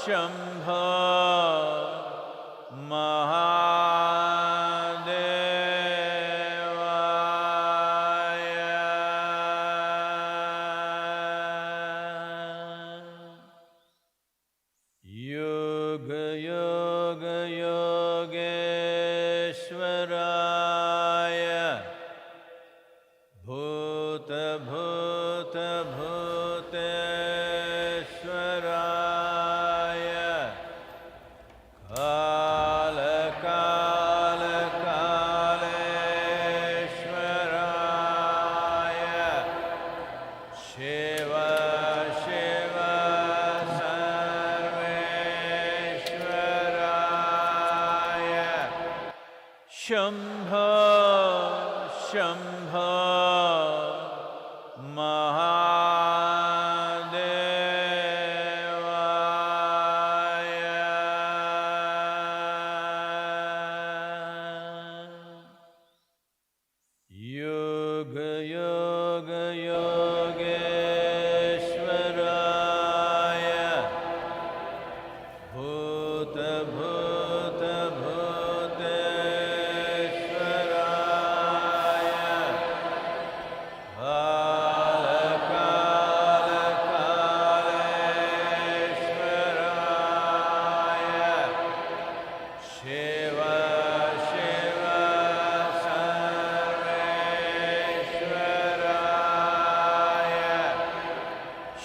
Shambho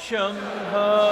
Shambho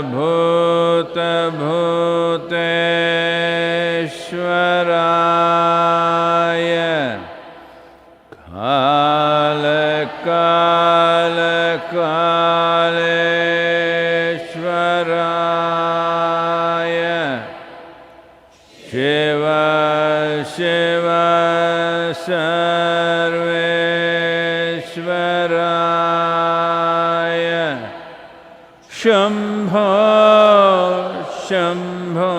Bhuta Shambho, Shambho,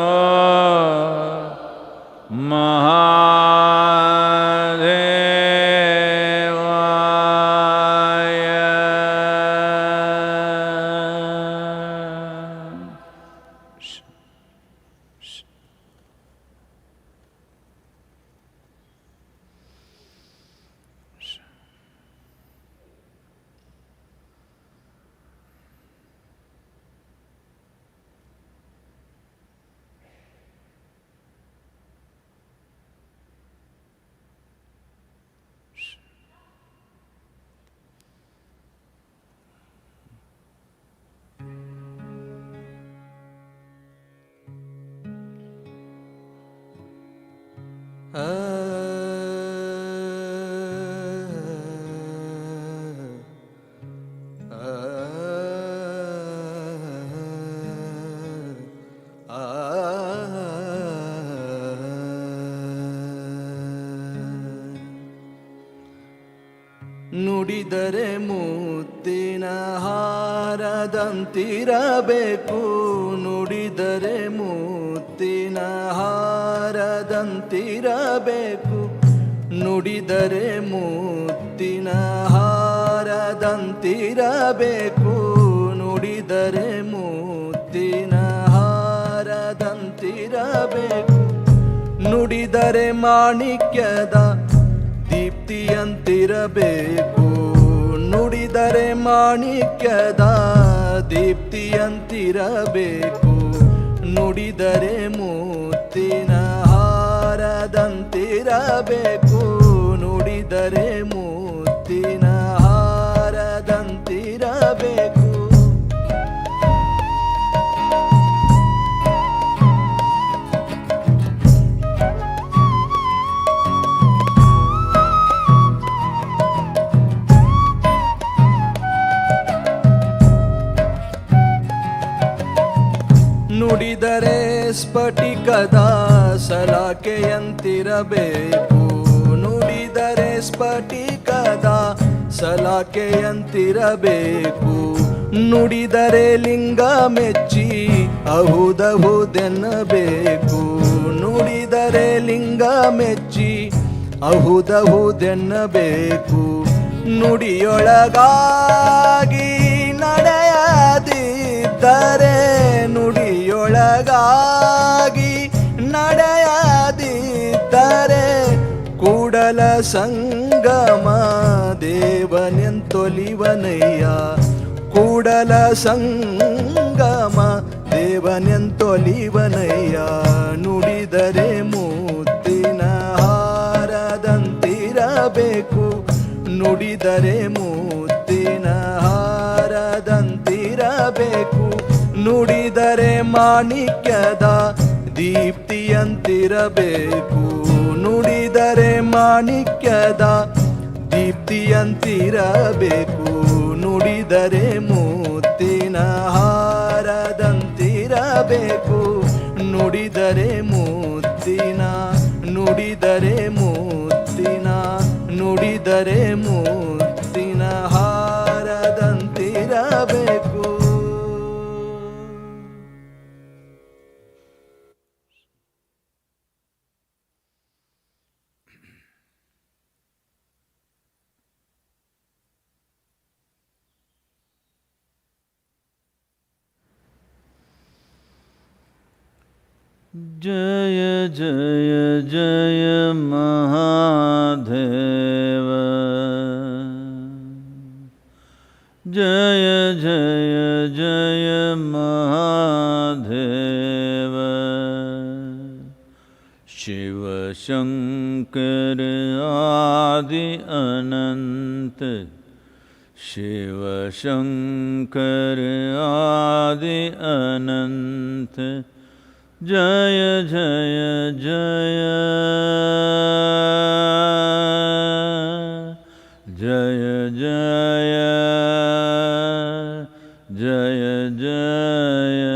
ನುಡಿದರೆ ಮುತ್ತಿನ ಹಾರದಂತಿರಬೇಕು, ನುಡಿದರೆ ಮುತ್ತಿನ ಹಾರದಂತಿರಬೇಕು, ನುಡಿದರೆ ಮುತ್ತಿನ ಹಾರದಂತಿರಬೇಕು, ನುಡಿದರೆ ಮುತ್ತಿನ ಹಾರದಂತಿರಬೇಕು, ನುಡಿದರೆ ಮಾಣಿಕ್ಯದ ದೀಪ್ತಿಯಂತಿರಬೇಕು, ನುಡಿದರೆ ಮಾಣಿಕ್ಯದ ದೀಪ್ತಿಯಂತಿರಬೇಕು, ನುಡಿದರೆ ಮುತ್ತಿನ ಹಾರದಂತಿರಬೇಕು, ನುಡಿದರೆ ಮುತ್ತಿನ ಹಾರದಂತಿರಬೇಕು. ನುಡಿದರೆ ಸ್ಫಟಿಕದ ಸಲಾಕೆಯಂತಿರಬೇಕು, ನುಡಿದರೆ ಸ್ಫಟಿಕದ ಸಲಾಕೆಯಂತಿರಬೇಕು, ನುಡಿದರೆ ಲಿಂಗ ಮೆಚ್ಚಿ ಅಹುದಹುದೆನ್ನಬೇಕು, ನುಡಿದರೆ ಲಿಂಗ ಮೆಚ್ಚಿ ಅಹುದಹುದೆನ್ನಬೇಕು, ನುಡಿಯೊಳಗಾಗಿ ನಡೆಯದಿದ್ದರೆ, ನುಡಿಯೊಳಗಾಗಿ ನಡೆಯದಿದ್ದರೆ, ಕೂಡಲ ಸಂಗಮ ದೇವನೆಂತೊಲಿವನಯ್ಯ, ಕೂಡಲ ಸಂಗಮ ದೇವನೆಂತೊಲಿವನಯ್ಯ, ನುಡಿದರೆ ಮುತ್ತಿನ ಹಾರದಂತಿರಬೇಕು, ನುಡಿದರೆ ಮುತ್ತಿನ ಹಾರದಂತಿರಬೇಕು, ನುಡಿದರೆ ಮಾಣಿಕ್ಯದ ದೀಪ್ತಿಯಂತಿರಬೇಕು, ನುಡಿದರೆ ಮಾಣಿಕ್ಯದ ದೀಪ್ತಿಯಂತಿರಬೇಕು, ನುಡಿದರೆ ಮುತ್ತಿನ ಹಾರದಂತಿರಬೇಕು, ನುಡಿದರೆ ಮುತ್ತಿನ, ನುಡಿದರೆ ಮುತ್ತಿನ, ನುಡಿದರೆ ಮುತ್ತಿನ ಹಾರದಂತಿರಬೇಕು. जय जय जय महादेव, जय जय जय महादेव, शिव शंकर आदि अनंत, शिव शंकर आदि अनंत, जय जय जय जय जय जय जय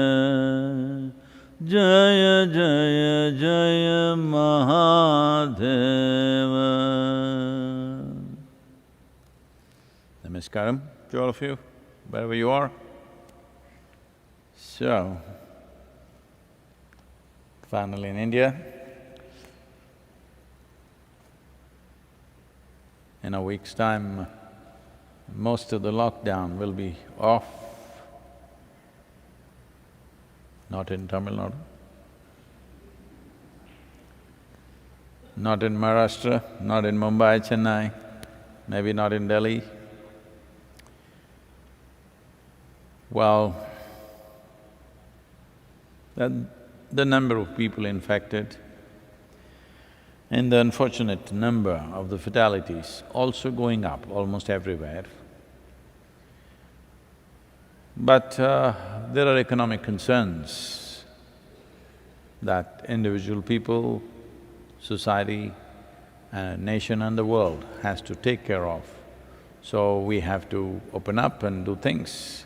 जय जय जय Mahadev. Namaskaram to all of you, wherever you are. So, finally in India, in a week's time, most of the lockdown will be off. Not in Tamil Nadu, not in Maharashtra, not in Mumbai, Chennai, maybe not in Delhi. Well, the number of people infected and the unfortunate number of the fatalities also going up almost everywhere. But there are economic concerns that individual people, society, nation and the world has to take care of. So we have to open up and do things.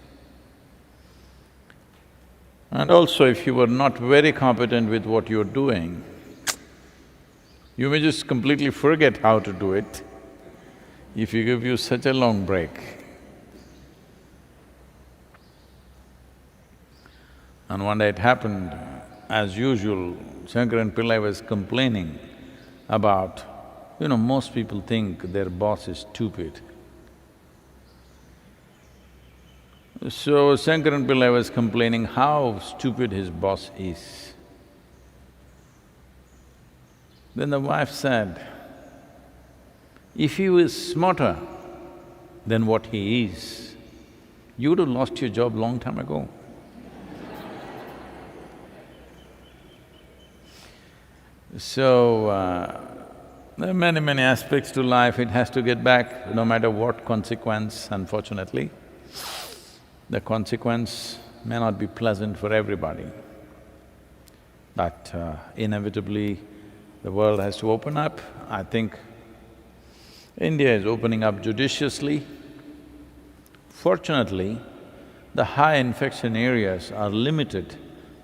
And also, if you were not very competent with what you're doing, you may just completely forget how to do it if you give you such a long break. And one day it happened, as usual, Shankaran Pillai was complaining about, most people think their boss is stupid. So Shankaran Pillai was complaining how stupid his boss is. Then the wife said, if he was smarter than what he is, you would have lost your job long time ago. So, there are many aspects to life, it has to get back no matter what consequence, unfortunately. The consequence may not be pleasant for everybody, but inevitably the world has to open up. I think India is opening up judiciously. Fortunately, the high infection areas are limited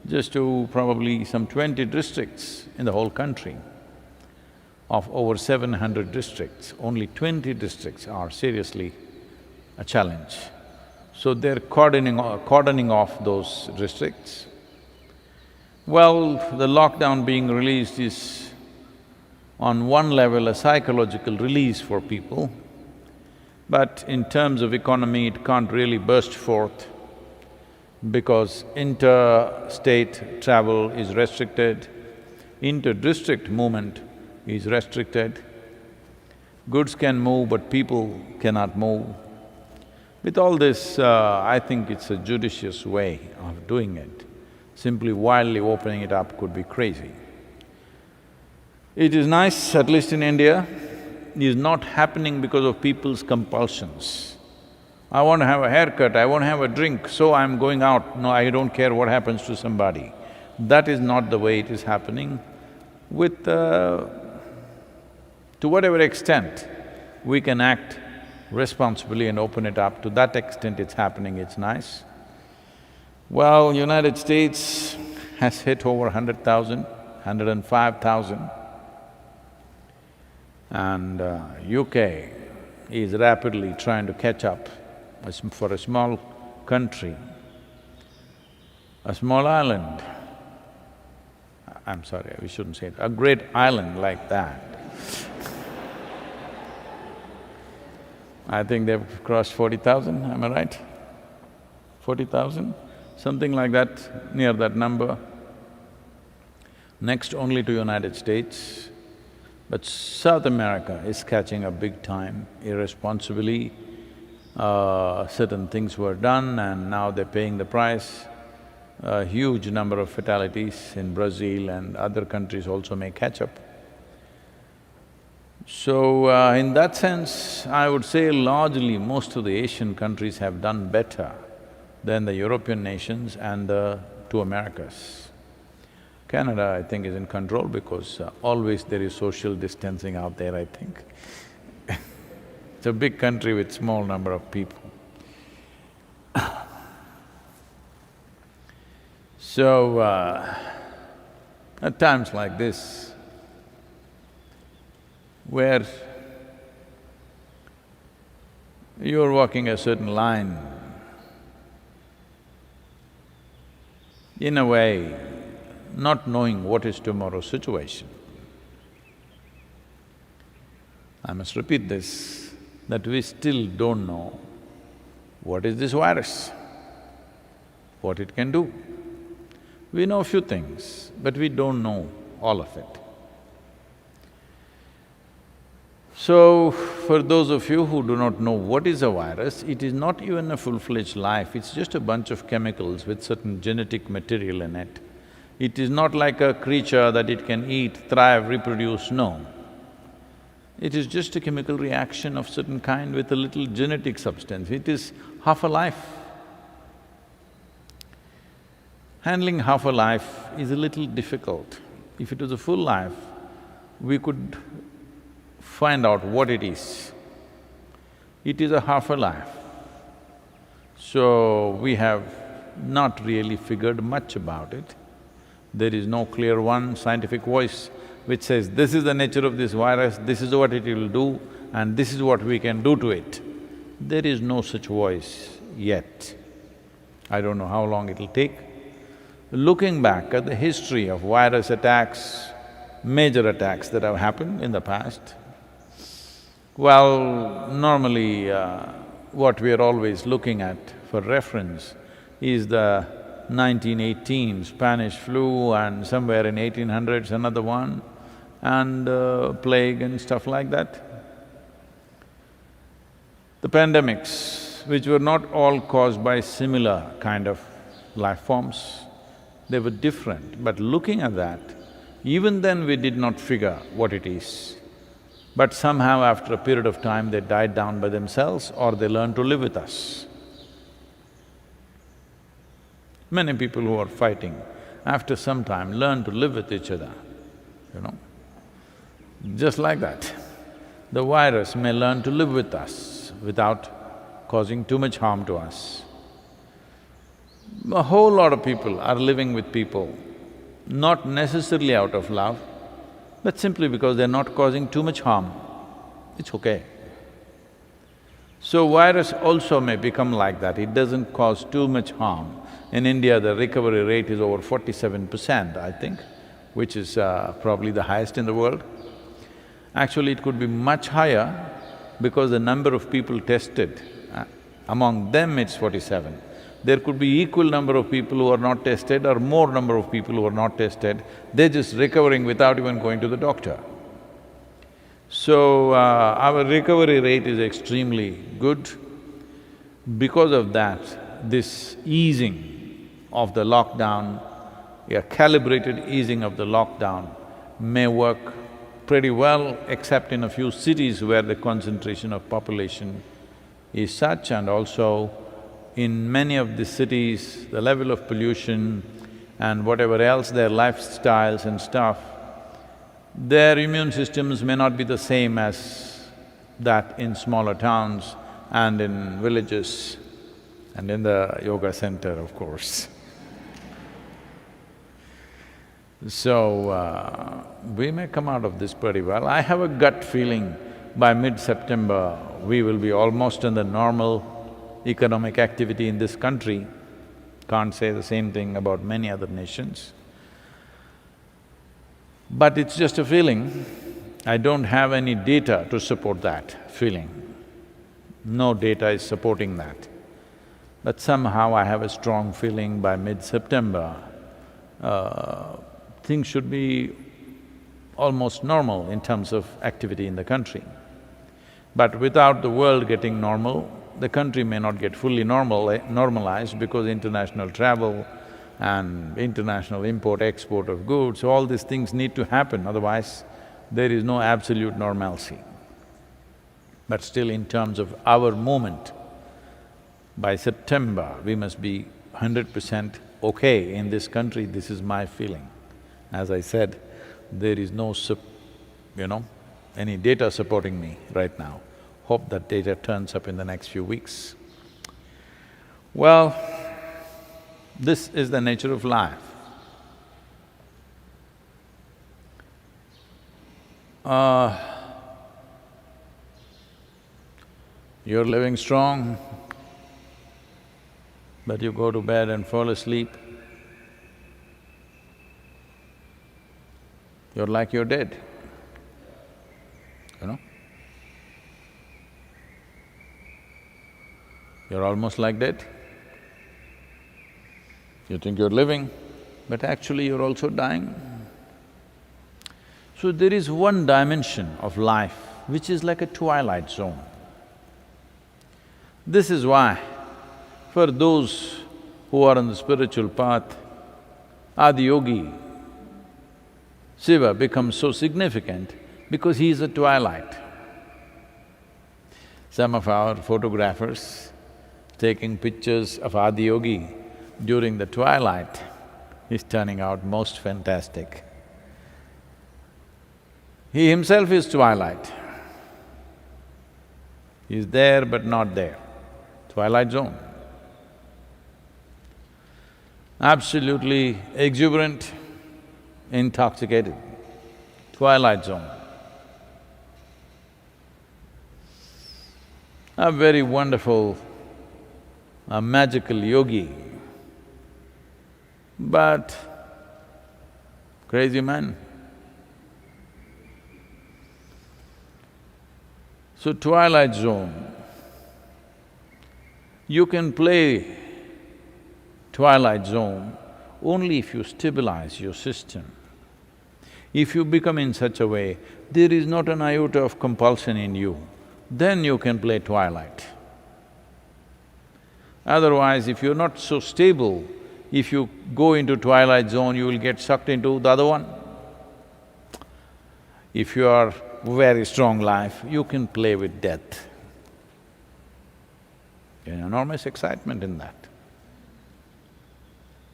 just to probably some 20 districts in the whole country. Of over 700 districts, only 20 districts are seriously a challenge. So they're cordoning off those districts. Well, the lockdown being released is on one level a psychological release for people, but in terms of economy it can't really burst forth because interstate travel is restricted, inter-district movement is restricted. Goods can move but people cannot move. With all this, I think it's a judicious way of doing it. Simply wildly opening it up could be crazy. It is nice, at least in India, it is not happening because of people's compulsions. I want to have a haircut, I want to have a drink, so I'm going out, no, I don't care what happens to somebody. That is not the way it is happening. To whatever extent we can act responsibly and open it up, to that extent it's happening, it's nice. Well, United States has hit over 100,000, 105,000, and UK is rapidly trying to catch up. For a small country, a small island, I'm sorry, we shouldn't say it, a great island like that, I think they've crossed 40,000, am I right? 40,000? Something like that, near that number. Next only to United States. But South America is catching up big time, irresponsibly. Certain things were done and now they're paying the price. A huge number of fatalities in Brazil and other countries also may catch up. So, in that sense, I would say largely most of the Asian countries have done better than the European nations and the two Americas. Canada, I think, is in control because always there is social distancing out there, I think. It's a big country with small number of people. So, at times like this, where you're walking a certain line, in a way, not knowing what is tomorrow's situation. I must repeat this, that we still don't know what is this virus, what it can do. We know a few things, but we don't know all of it. So, for those of you who do not know what is a virus, it is not even a full-fledged life, it's just a bunch of chemicals with certain genetic material in it. It is not like a creature that it can eat, thrive, reproduce, no. It is just a chemical reaction of certain kind with a little genetic substance. It is half a life. Handling half a life is a little difficult. If it was a full life, we could find out what it is. It is a half a life. So, we have not really figured much about it. There is no clear one scientific voice which says, this is the nature of this virus, this is what it will do, and this is what we can do to it. There is no such voice yet. I don't know how long it'll take. Looking back at the history of virus attacks, major attacks that have happened in the past, well, normally what we are always looking at for reference is the 1918 Spanish flu and somewhere in 1800s another one, and plague and stuff like that. The pandemics, which were not all caused by similar kind of life forms, they were different, but looking at that, even then we did not figure what it is. But somehow after a period of time they died down by themselves or they learned to live with us. Many people who are fighting, after some time learn to live with each other, you know. Just like that, the virus may learn to live with us without causing too much harm to us. A whole lot of people are living with people, not necessarily out of love, but simply because they're not causing too much harm. It's okay. So virus also may become like that, it doesn't cause too much harm. In India, the recovery rate is over 47%, I think, which is probably the highest in the world. Actually, it could be much higher because the number of people tested, among them it's 47. There could be equal number of people who are not tested or more number of people who are not tested, they're just recovering without even going to the doctor. So, our recovery rate is extremely good. Because of that, this easing of the lockdown, a calibrated easing of the lockdown may work pretty well, except in a few cities where the concentration of population is such, and also in many of the cities, the level of pollution and whatever else, their lifestyles and stuff, their immune systems may not be the same as that in smaller towns and in villages and in the yoga center, of course. So, we may come out of this pretty well. I have a gut feeling by mid-September, we will be almost in the normal economic activity in this country. Can't say the same thing about many other nations. But it's just a feeling. I don't have any data to support that feeling. No data is supporting that. But somehow I have a strong feeling by mid-September, things should be almost normal in terms of activity in the country. But without the world getting normal, the country may not get fully normalized because international travel and international import-export of goods, all these things need to happen, otherwise there is no absolute normalcy. But still, in terms of our movement, by September we must be 100% okay in this country, this is my feeling. As I said, there is no any data supporting me right now. Hope that data turns up in the next few weeks. Well, this is the nature of life. You're living strong, but you go to bed and fall asleep. you're like you're dead, you know? You're almost like dead. You think you're living, but actually you're also dying. So there is one dimension of life which is like a twilight zone. This is why, for those who are on the spiritual path, Yogi, Shiva becomes so significant because he is a twilight. Some of our photographers taking pictures of Yogi during the twilight is turning out most fantastic. He himself is twilight. He is there but not there, twilight zone. Absolutely exuberant, intoxicated, twilight zone. A very wonderful, a magical yogi, but crazy man. So twilight zone, you can play twilight zone only if you stabilize your system. If you become in such a way, there is not an iota of compulsion in you, then you can play twilight. Otherwise, if you're not so stable, if you go into twilight zone, you will get sucked into the other one. If you are very strong life, you can play with death. There's enormous excitement in that.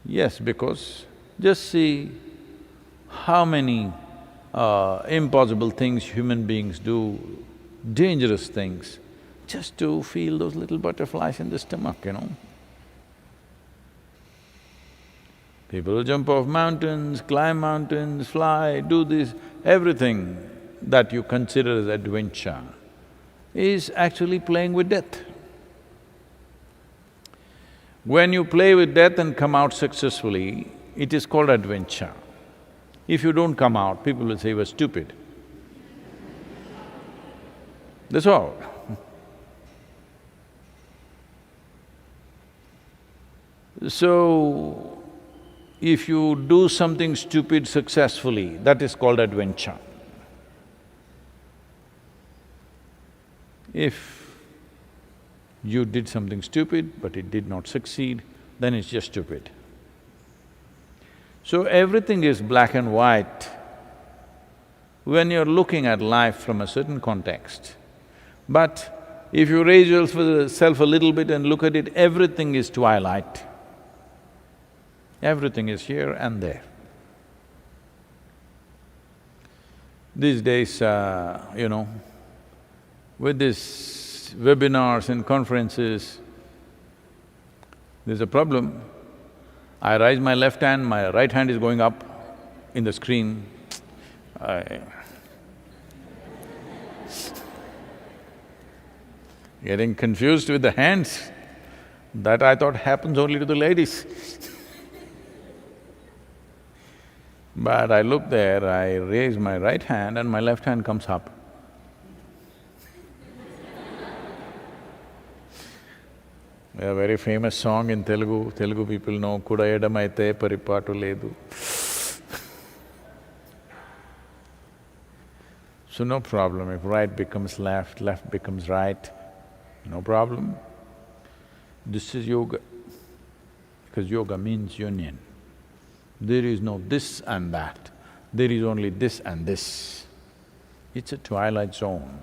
Yes, because just see how many impossible things human beings do, dangerous things, just to feel those little butterflies in the stomach, you know. People jump off mountains, climb mountains, fly, do this, everything that you consider as adventure is actually playing with death. When you play with death and come out successfully, it is called adventure. If you don't come out, people will say you were stupid. That's all. So, if you do something stupid successfully, that is called adventure. If you did something stupid but it did not succeed, then it's just stupid. So everything is black and white when you're looking at life from a certain context. But if you raise yourself a little bit and look at it, everything is twilight. Everything is here and there. These days, you know, with these webinars and conferences, there's a problem. I raise my left hand, my right hand is going up in the screen. Getting confused with the hands, that I thought happens only to the ladies. But I look there, I raise my right hand and my left hand comes up. A very famous song in Telugu people know, Kuda edamaite paripatu ledu. So no problem, if right becomes left, left becomes right, no problem. This is yoga, because yoga means union. There is no this and that, there is only this and this. It's a twilight zone.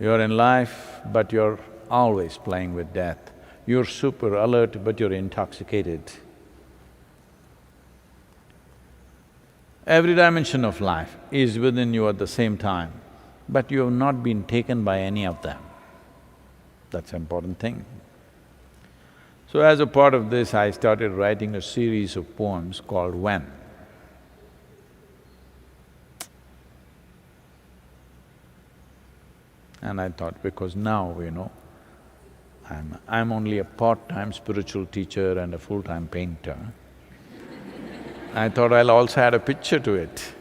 You're in life, but you're always playing with death. You're super alert, but you're intoxicated. Every dimension of life is within you at the same time, but you have not been taken by any of them. That's an important thing. So as a part of this, I started writing a series of poems called When. And I thought, because now, you know, I'm only a part-time spiritual teacher and a full-time painter. I thought I'll also add a picture to it.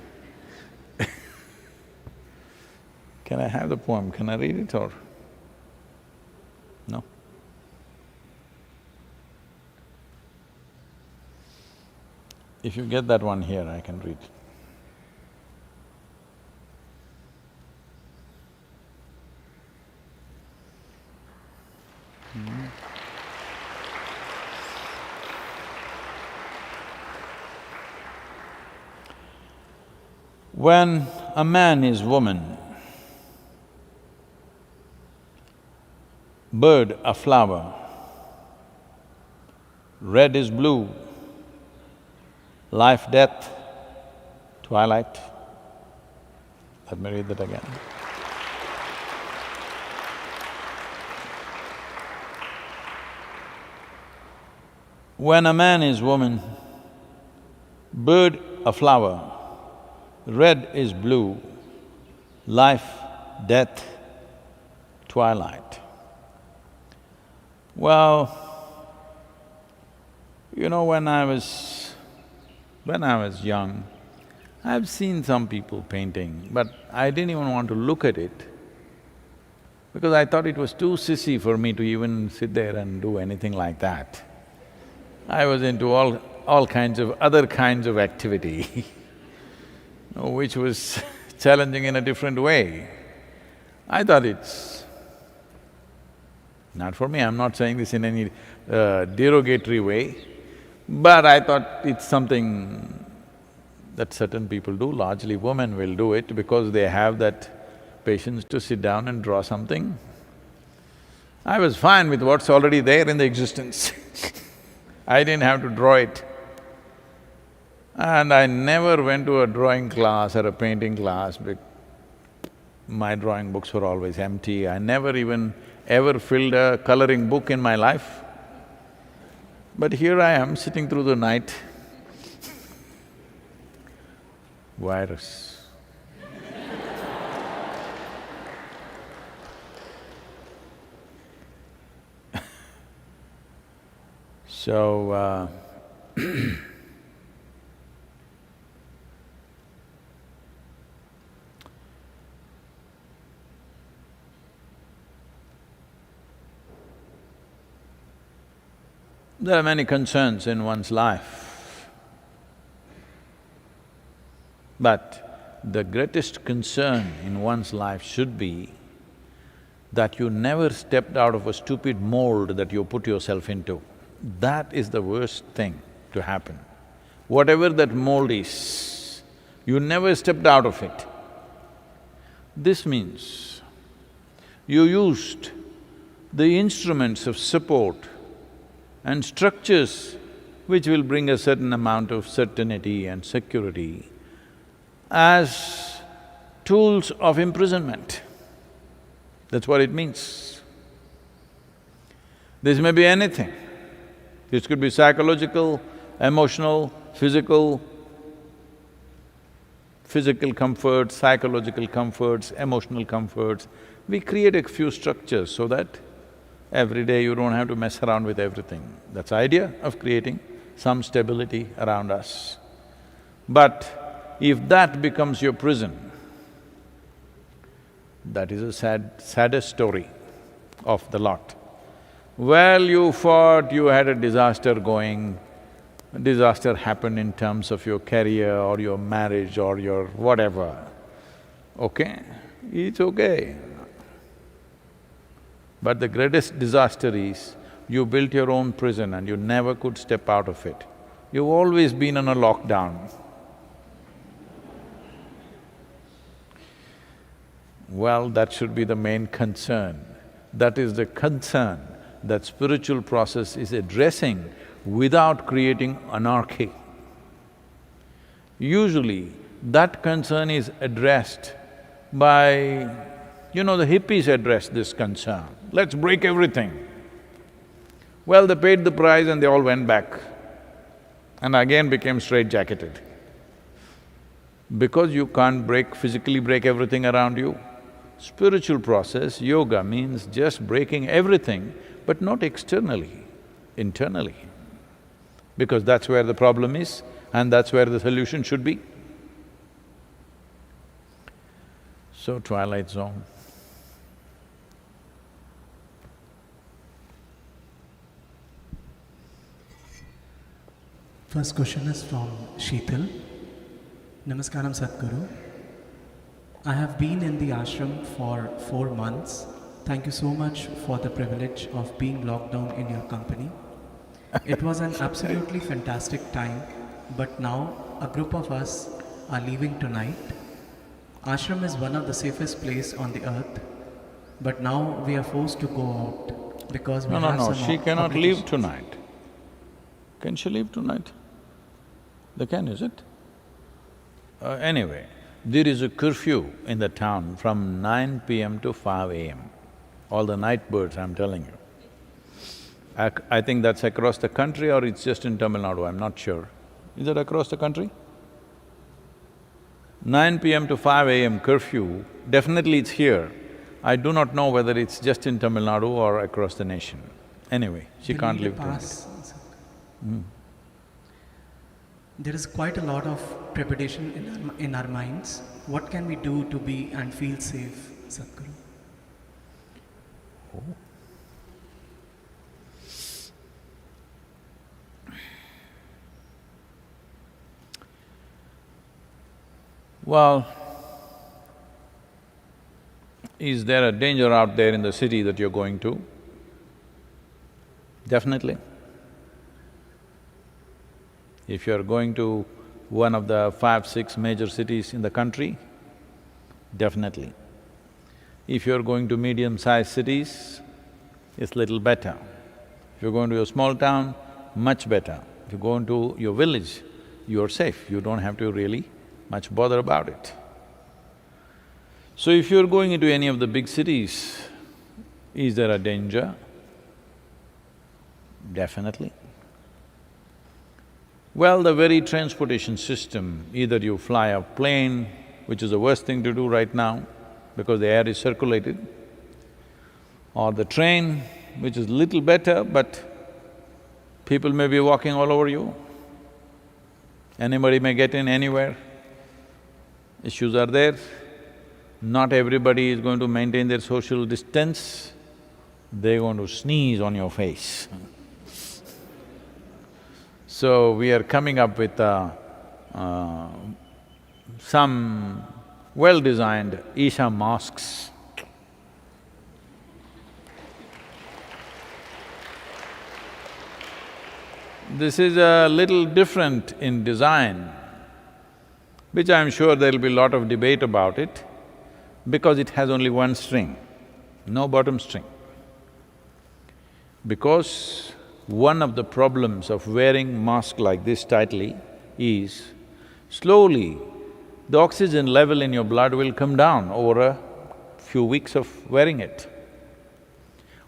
Can I have the poem? Can I read it or… no? If you get that one here, I can read. When a man is woman, bird a flower, red is blue, life, death, twilight. Let me read that again. When a man is woman, bird a flower, red is blue, life, death, twilight. Well, you know, when I was young, I've seen some people painting, but I didn't even want to look at it because I thought it was too sissy for me to even sit there and do anything like that. I was into all kinds of other kinds of activity which was challenging in a different way. I thought it's not for me, I'm not saying this in any derogatory way, but I thought it's something that certain people do, largely women will do it because they have that patience to sit down and draw something. I was fine with what's already there in the existence I didn't have to draw it. And I never went to a drawing class or a painting class my drawing books were always empty. I never even ever filled a coloring book in my life. But here I am sitting through the night, virus. So, there are many concerns in one's life, but the greatest concern in one's life should be that you never stepped out of a stupid mold that you put yourself into. That is the worst thing to happen. Whatever that mold is, you never stepped out of it. This means you used the instruments of support and structures which will bring a certain amount of certainty and security as tools of imprisonment. That's what it means. This may be anything. This could be psychological, emotional, physical comforts, psychological comforts, emotional comforts. We create a few structures so that every day you don't have to mess around with everything. That's the idea of creating some stability around us. But if that becomes your prison, that is a saddest story of the lot. Well, you fought, you had a disaster going, disaster happened in terms of your career or your marriage or your whatever, okay? It's okay. But the greatest disaster is, you built your own prison and you never could step out of it. You've always been on a lockdown. Well, that should be the main concern. That is the concern that spiritual process is addressing without creating anarchy. Usually, that concern is addressed by… you know, the hippies addressed this concern, let's break everything. Well, they paid the price and they all went back and again became straitjacketed. Because you can't physically break everything around you, spiritual process, yoga means just breaking everything, but not externally, internally. Because that's where the problem is. and that's where the solution should be. So, twilight zone. First question is from Sheetal. Namaskaram Sadhguru. I have been in the ashram for 4 months. Thank you so much for the privilege of being locked down in your company. It was an absolutely fantastic time, but now a group of us are leaving tonight. Ashram is one of the safest place on the earth, but now we are forced to go out because we have some She cannot leave obligations. tonight. Can she leave tonight? They can, is it? Anyway, there is a curfew in the town from 9 p.m. to 5 a.m. All the night birds, I'm telling you. I think that's across the country or it's just in Tamil Nadu, I'm not sure. Is it across the country? 9 p.m. to 5 a.m. curfew, definitely it's here. I do not know whether it's just in Tamil Nadu or across the nation. Anyway, she We can't need a leave tonight. pass. There is quite a lot of trepidation in our minds. What can we do to be and feel safe, Sadhguru? Well, is there a danger out there in the city that you're going to? Definitely. If you're going to one of the 5, 6 major cities in the country, definitely. If you're going to medium-sized cities, it's little better. If you're going to a small town, much better. If you go into your village, you're safe, you don't have to really much bother about it. So if you're going into any of the big cities, is there a danger? Definitely. Well, the very transportation system, either you fly a plane, which is the worst thing to do right now because the air is circulated, or the train, which is little better, but people may be walking all over you. Anybody may get in anywhere. Issues are there. Not everybody is going to maintain their social distance. They're going to sneeze on your face. So we are coming up with some well-designed Isha masks. This is a little different in design, which I'm sure there'll be a lot of debate about it, because it has only one string, no bottom string. Because one of the problems of wearing mask like this tightly is, slowly the oxygen level in your blood will come down over a few weeks of wearing it.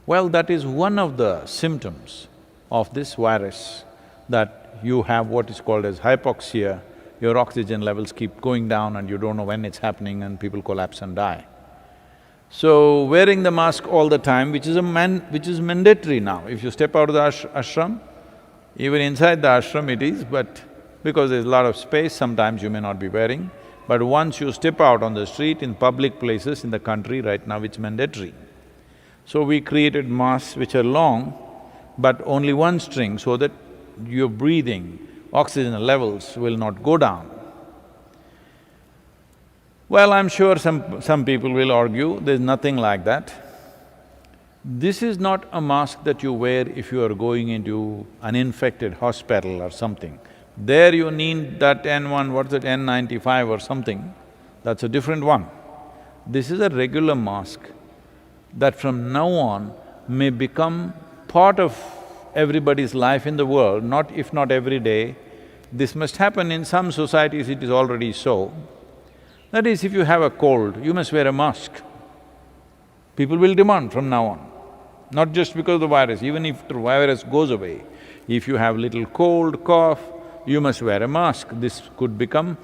Well, that is one of the symptoms of this virus, that you have what is called as hypoxia, your oxygen levels keep going down and you don't know when it's happening and people collapse and die. So, wearing the mask all the time, which is mandatory now. If you step out of the ashram, even inside the ashram it is, but because there's a lot of space, sometimes you may not be wearing. But once you step out on the street, in public places in the country, right now it's mandatory. So we created masks which are long, but only one string, so that your breathing, oxygen levels will not go down. Well, I'm sure some people will argue, there's nothing like that. This is not a mask that you wear if you are going into an infected hospital or something. There you need that N1, what's it, N95 or something, that's a different one. This is a regular mask that from now on may become part of everybody's life in the world, if not every day. This must happen in some societies, it is already so. That is, if you have a cold, you must wear a mask. People will demand from now on, not just because of the virus, even if the virus goes away. If you have little cold, cough, you must wear a mask. This could become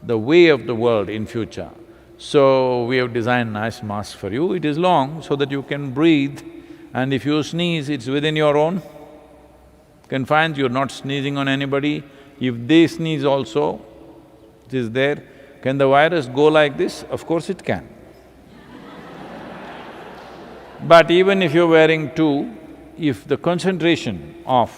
the way of the world in future. So, we have designed nice mask for you. It is long so that you can breathe, and if you sneeze, it's within your own confines, you're not sneezing on anybody. If they sneeze also, it is there. Can the virus go like this? Of course it can. But even if you're wearing two, if the concentration of…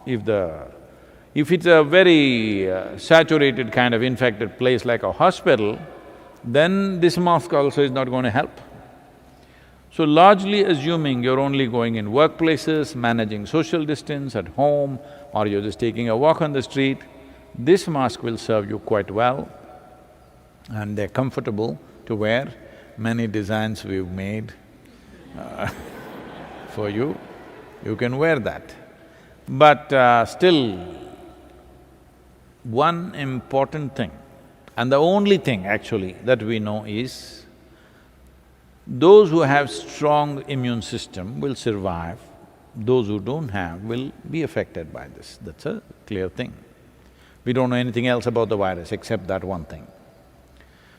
if it's a very saturated kind of infected place like a hospital, then this mask also is not going to help. So largely assuming you're only going in workplaces, managing social distance at home, or you're just taking a walk on the street, this mask will serve you quite well and they're comfortable to wear. Many designs we've made for you, you can wear that. But still, one important thing, and the only thing actually that we know is, those who have strong immune system will survive, those who don't have will be affected by this, that's a clear thing. We don't know anything else about the virus except that one thing.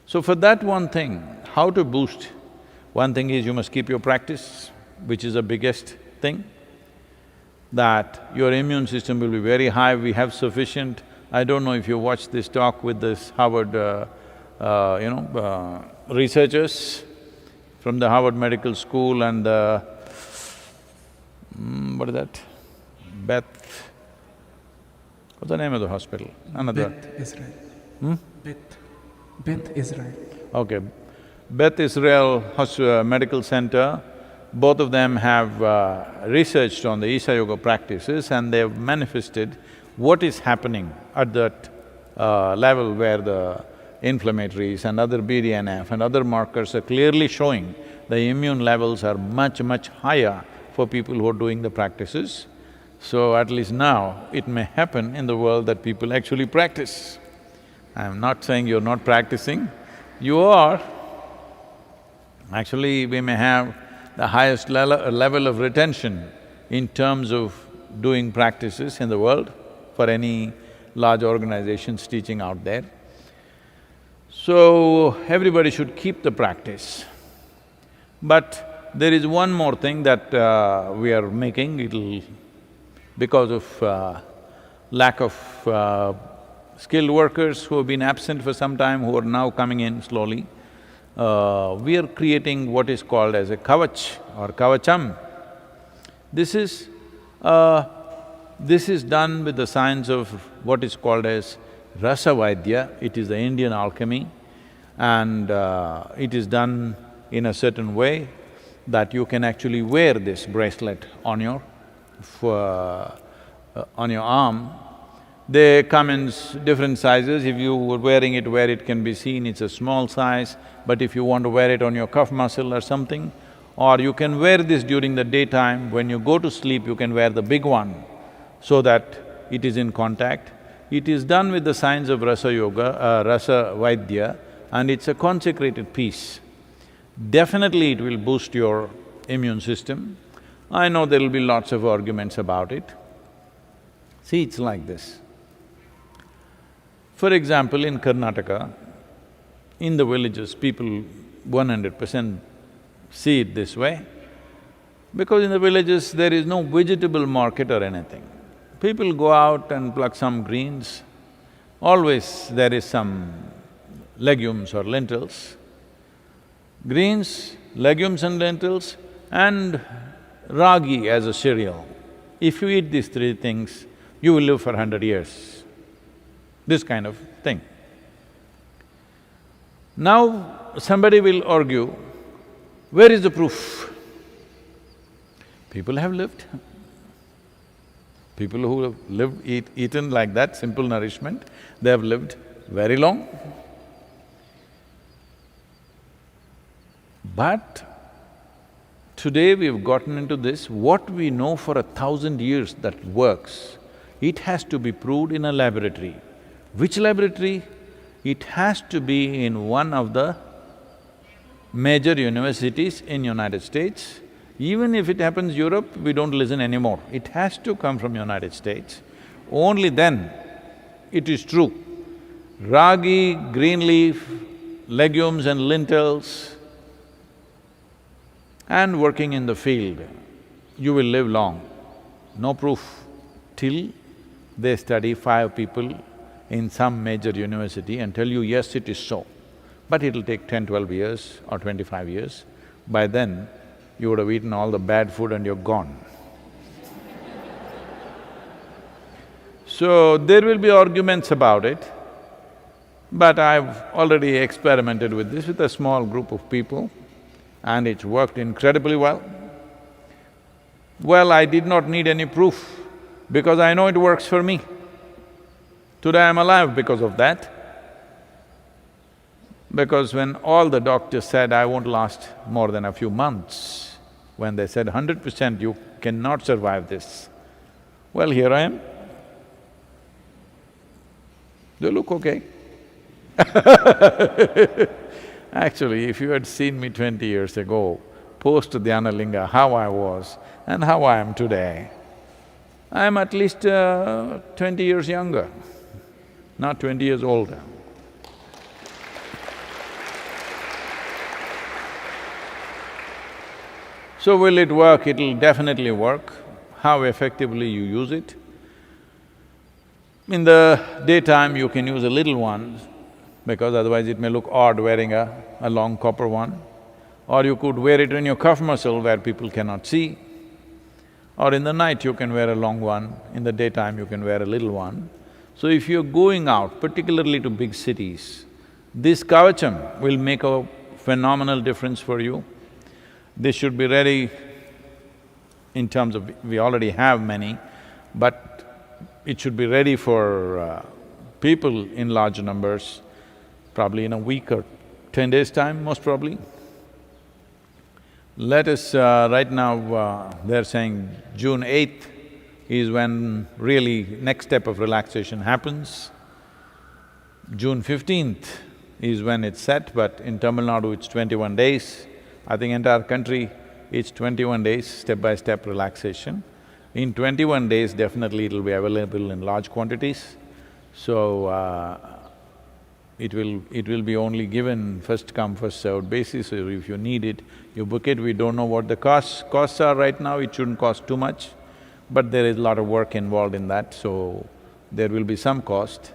So for that one thing, how to boost? One thing is you must keep your practice, which is the biggest thing, that your immune system will be very high, we have sufficient… I don't know if you watched this talk with this Harvard, researchers from the Harvard Medical School and what is that? What's the name of the hospital? Another… Beth Israel. Beth Israel. Okay. Beth Israel Medical Center, both of them have researched on the Isha Yoga practices and they've manifested what is happening at that level where the inflammatories and other BDNF and other markers are clearly showing the immune levels are much, much higher for people who are doing the practices. So at least now, it may happen in the world that people actually practice. I'm not saying you're not practicing, you are. Actually, we may have the highest level of retention in terms of doing practices in the world for any large organizations teaching out there. So, everybody should keep the practice. But there is one more thing that we are making, it'll… because of lack of skilled workers who have been absent for some time, who are now coming in slowly, we are creating what is called as a kavach or kavacham. This is done with the science of what is called as rasa vaidya. It is the Indian alchemy and it is done in a certain way that you can actually wear this bracelet on your arm. They come in different sizes. If you were wearing it where it can be seen, it's a small size, but if you want to wear it on your cuff muscle or something, or you can wear this during the daytime, when you go to sleep you can wear the big one so that it is in contact. It is done with the science of rasa yoga, rasa vaidya, and it's a consecrated piece. Definitely it will boost your immune system. I know there will be lots of arguments about it. See, it's like this. For example, in Karnataka, in the villages, people 100% see it this way, because in the villages there is no vegetable market or anything. People go out and pluck some greens, always there is some legumes or lentils. Greens, legumes and lentils, and ragi as a cereal. If you eat these three things, you will live for 100 years. This kind of thing. Now, somebody will argue, where is the proof? People have lived. People who have lived, eaten like that, simple nourishment, they have lived very long. But today we've gotten into this, what we know for 1,000 years that works, it has to be proved in a laboratory. Which laboratory? It has to be in one of the major universities in United States. Even if it happens Europe, we don't listen anymore. It has to come from United States. Only then it is true. Ragi, green leaf, legumes and lentils, and working in the field, you will live long. No proof till They study 5 people in some major university and tell you, yes, it is so. But it'll take 10, 12 years or 25 years. By then, you would have eaten all the bad food and you're gone. So, there will be arguments about it, but I've already experimented with this with a small group of people and it's worked incredibly well. Well, I did not need any proof because I know it works for me. Today I'm alive because of that. Because when all the doctors said I won't last more than a few months, when they said 100% you cannot survive this, well, here I am. They look okay. Actually, if you had seen me 20 years ago, post Dhyanalinga, how I was and how I am today, I am at least 20 years younger, not 20 years older. So will it work? It'll definitely work. How effectively you use it? In the daytime, you can use a little one, because otherwise it may look odd wearing a long copper one. Or you could wear it in your cuff muscle where people cannot see. Or in the night you can wear a long one, in the daytime you can wear a little one. So if you're going out, particularly to big cities, this kavacham will make a phenomenal difference for you. This should be ready in terms of… we already have many, but it should be ready for people in large numbers, probably in a week or 10 days' time, most probably. Let us… right now, they're saying June 8th is when really next step of relaxation happens. June 15th is when it's set, but in Tamil Nadu it's 21 days. I think entire country, it's 21 days, step-by-step relaxation. In 21 days, definitely it'll be available in large quantities. So, it will be only given first come, first served basis, so if you need it, you book it. We don't know what the costs are right now, it shouldn't cost too much, but there is a lot of work involved in that, so there will be some cost,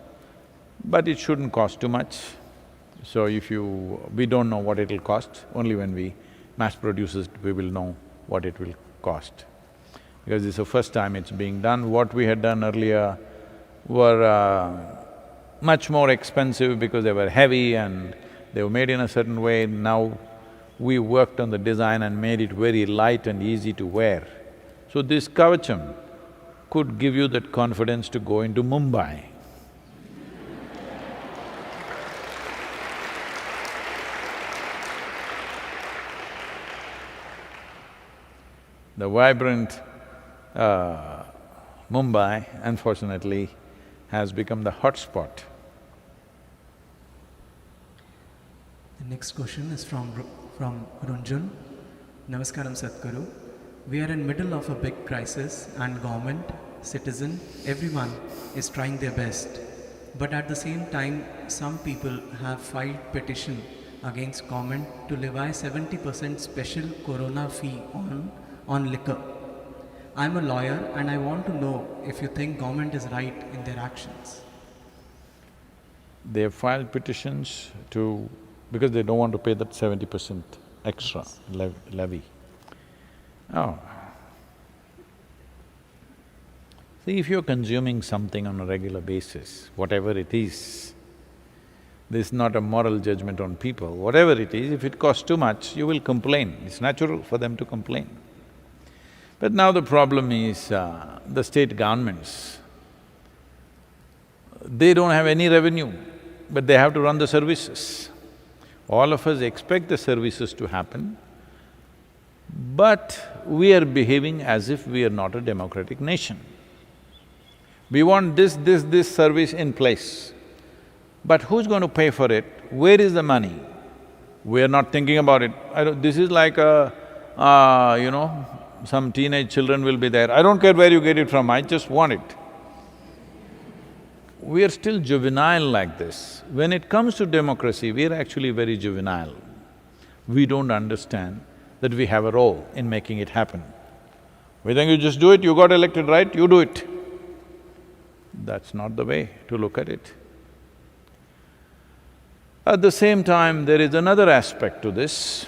but it shouldn't cost too much. So we don't know what it'll cost, only when we mass produce it, we will know what it will cost. Because this is the first time it's being done. What we had done earlier were much more expensive because they were heavy and they were made in a certain way. Now we worked on the design and made it very light and easy to wear. So this kavacham could give you that confidence to go into Mumbai. The vibrant Mumbai, unfortunately, has become the hotspot. The next question is from Runjun. Namaskaram Sadhguru. We are in middle of a big crisis and government, citizen, everyone is trying their best. But at the same time, some people have filed petition against government to levy 70% special corona fee on liquor. I'm a lawyer and I want to know if you think government is right in their actions. They have filed petitions because they don't want to pay that 70% extra levy. Oh. See, if you're consuming something on a regular basis, whatever it is, this is not a moral judgment on people. Whatever it is, if it costs too much, you will complain. It's natural for them to complain. But now the problem is, the state governments, they don't have any revenue, but they have to run the services. All of us expect the services to happen, but we are behaving as if we are not a democratic nation. We want this service in place, but who's going to pay for it? Where is the money? We are not thinking about it. This is like some teenage children will be there, I don't care where you get it from, I just want it. We are still juvenile like this. When it comes to democracy, we are actually very juvenile. We don't understand that we have a role in making it happen. We think you just do it, you got elected, right? You do it. That's not the way to look at it. At the same time, there is another aspect to this.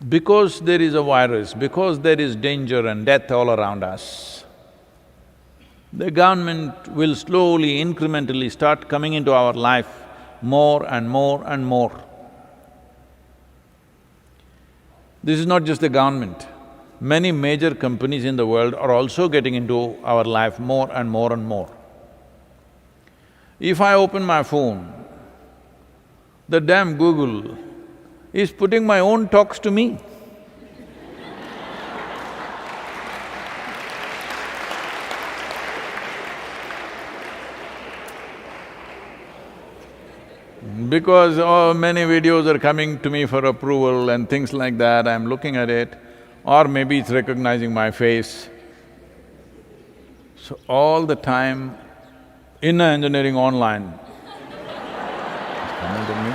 Because there is a virus, because there is danger and death all around us, the government will slowly, incrementally start coming into our life more and more and more. This is not just the government. Many major companies in the world are also getting into our life more and more and more. If I open my phone, the damn Google is putting my own talks to me. Because many videos are coming to me for approval and things like that, I'm looking at it, or maybe it's recognizing my face. So all the time, inner engineering online is coming to me.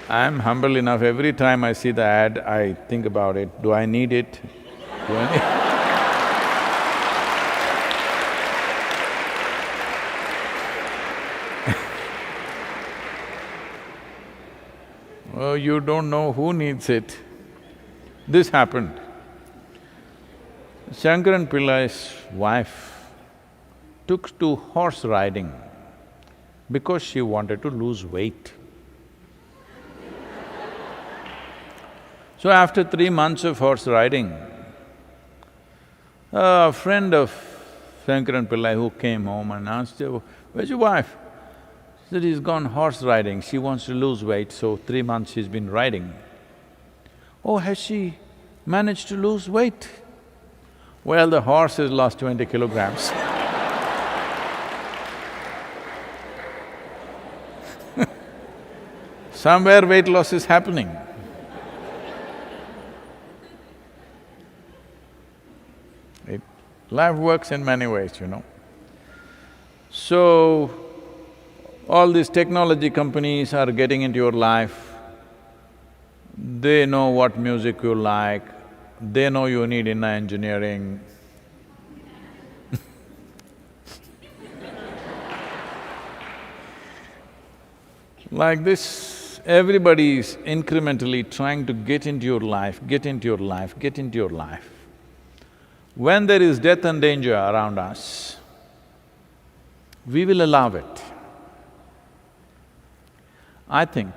I'm humble enough, every time I see the ad, I think about it, do I need it? Do I need… Oh, you don't know who needs it. This happened. Shankaran Pillai's wife took to horse riding because she wanted to lose weight. So after 3 months of horse riding, a friend of Shankaran Pillai who came home and asked her, "Where's your wife?" She said, "He's gone horse riding, she wants to lose weight, so 3 months she's been riding." "Oh, has she managed to lose weight?" "Well, the horse has lost 20 kilograms." Somewhere weight loss is happening. Life works in many ways, you know. So, all these technology companies are getting into your life. They know what music you like, they know you need inner engineering. Like this, everybody is incrementally trying to get into your life, get into your life, get into your life. When there is death and danger around us, we will allow it. I think,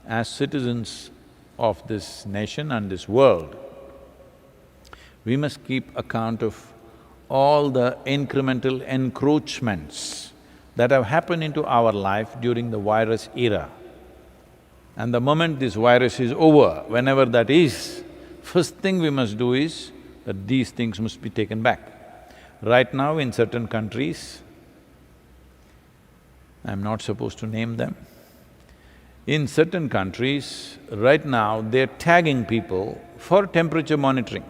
as citizens of this nation and this world, we must keep account of all the incremental encroachments that have happened into our life during the virus era. And the moment this virus is over, whenever that is, first thing we must do is that these things must be taken back. Right now in certain countries, I'm not supposed to name them, in certain countries, right now they're tagging people for temperature monitoring.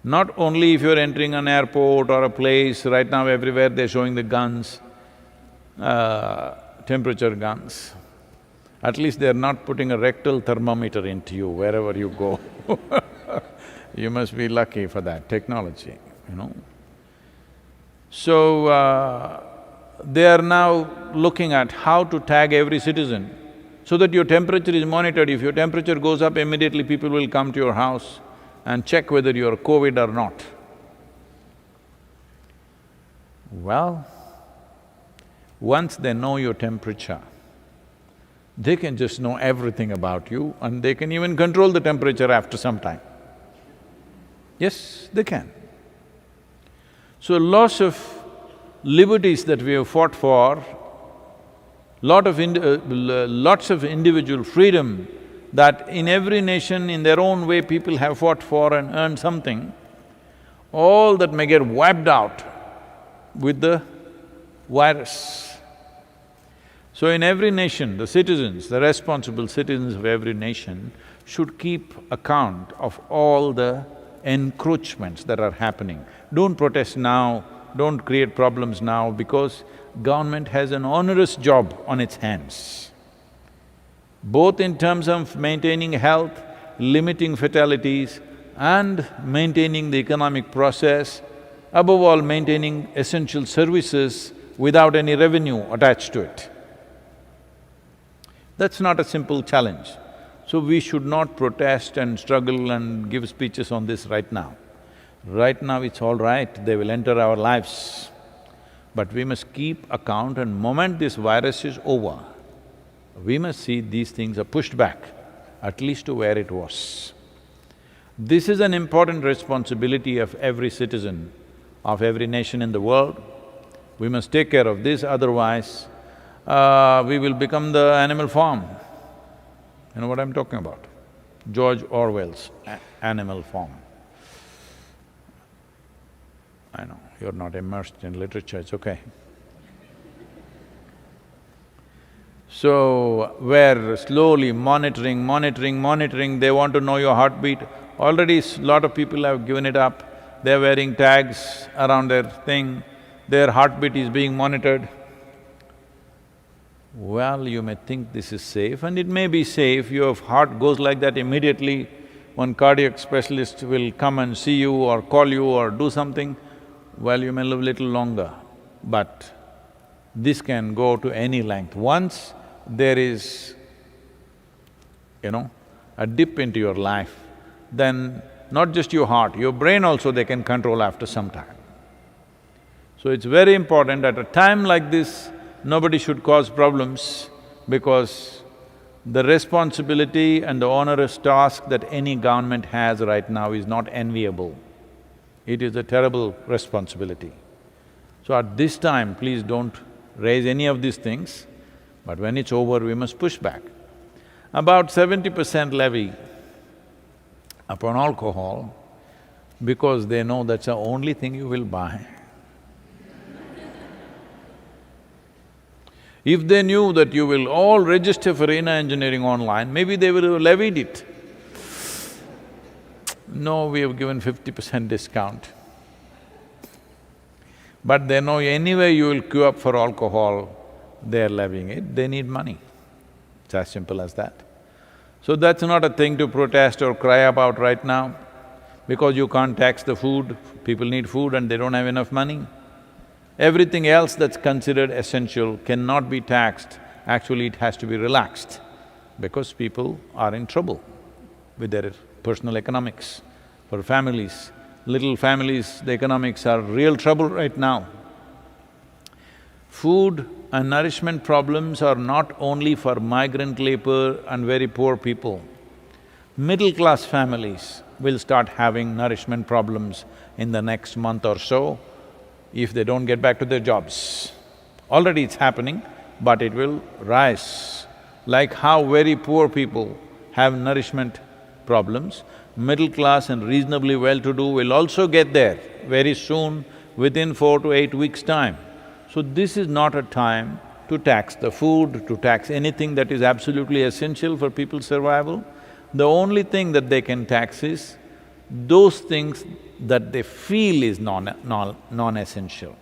Not only if you're entering an airport or a place, right now everywhere they're showing the guns, temperature guns. At least they're not putting a rectal thermometer into you wherever you go. You must be lucky for that technology, you know. So, they are now looking at how to tag every citizen so that your temperature is monitored. If your temperature goes up, immediately people will come to your house and check whether you're COVID or not. Well, once they know your temperature, they can just know everything about you and they can even control the temperature after some time. Yes, they can. So lots of liberties that we have fought for, lots of individual freedom that in every nation, in their own way, people have fought for and earned something, all that may get wiped out with the virus. So in every nation, the citizens, the responsible citizens of every nation should keep account of all the encroachments that are happening. Don't protest now, don't create problems now because government has an onerous job on its hands. both in terms of maintaining health, limiting fatalities, and maintaining the economic process, above all maintaining essential services without any revenue attached to it. That's not a simple challenge. So we should not protest and struggle and give speeches on this right now. Right now it's all right, they will enter our lives. But we must keep account, and moment this virus is over, we must see these things are pushed back, at least to where it was. This is an important responsibility of every citizen, of every nation in the world. We must take care of this, otherwise we will become the animal farm. You know what I'm talking about? George Orwell's Animal Farm. I know, you're not immersed in literature, it's okay. So, where slowly monitoring, they want to know your heartbeat. Already lot of people have given it up, they're wearing tags around their thing, their heartbeat is being monitored. Well, you may think this is safe, and it may be safe, your heart goes like that immediately, one cardiac specialist will come and see you or call you or do something, well, you may live little longer, but this can go to any length. Once there is, a dip into your life, then not just your heart, your brain also they can control after some time. So it's very important at a time like this, nobody should cause problems, because the responsibility and the onerous task that any government has right now is not enviable. It is a terrible responsibility. So at this time, please don't raise any of these things, but when it's over, we must push back. About 70% levy upon alcohol, because they know that's the only thing you will buy. If they knew that you will all register for inner engineering online, maybe they would have levied it. No, we have given 50% discount. But they know anyway you will queue up for alcohol, they are levying it, they need money. It's as simple as that. So that's not a thing to protest or cry about right now, because you can't tax the food, people need food and they don't have enough money. Everything else that's considered essential cannot be taxed, actually it has to be relaxed, because people are in trouble with their personal economics. For families, little families, the economics are real trouble right now. Food and nourishment problems are not only for migrant labor and very poor people. Middle-class families will start having nourishment problems in the next month or so if they don't get back to their jobs. Already it's happening, but it will rise. Like how very poor people have nourishment problems, middle class and reasonably well-to-do will also get there very soon, within 4 to 8 weeks' time. So this is not a time to tax the food, to tax anything that is absolutely essential for people's survival. The only thing that they can tax is those things that they feel is non-essential.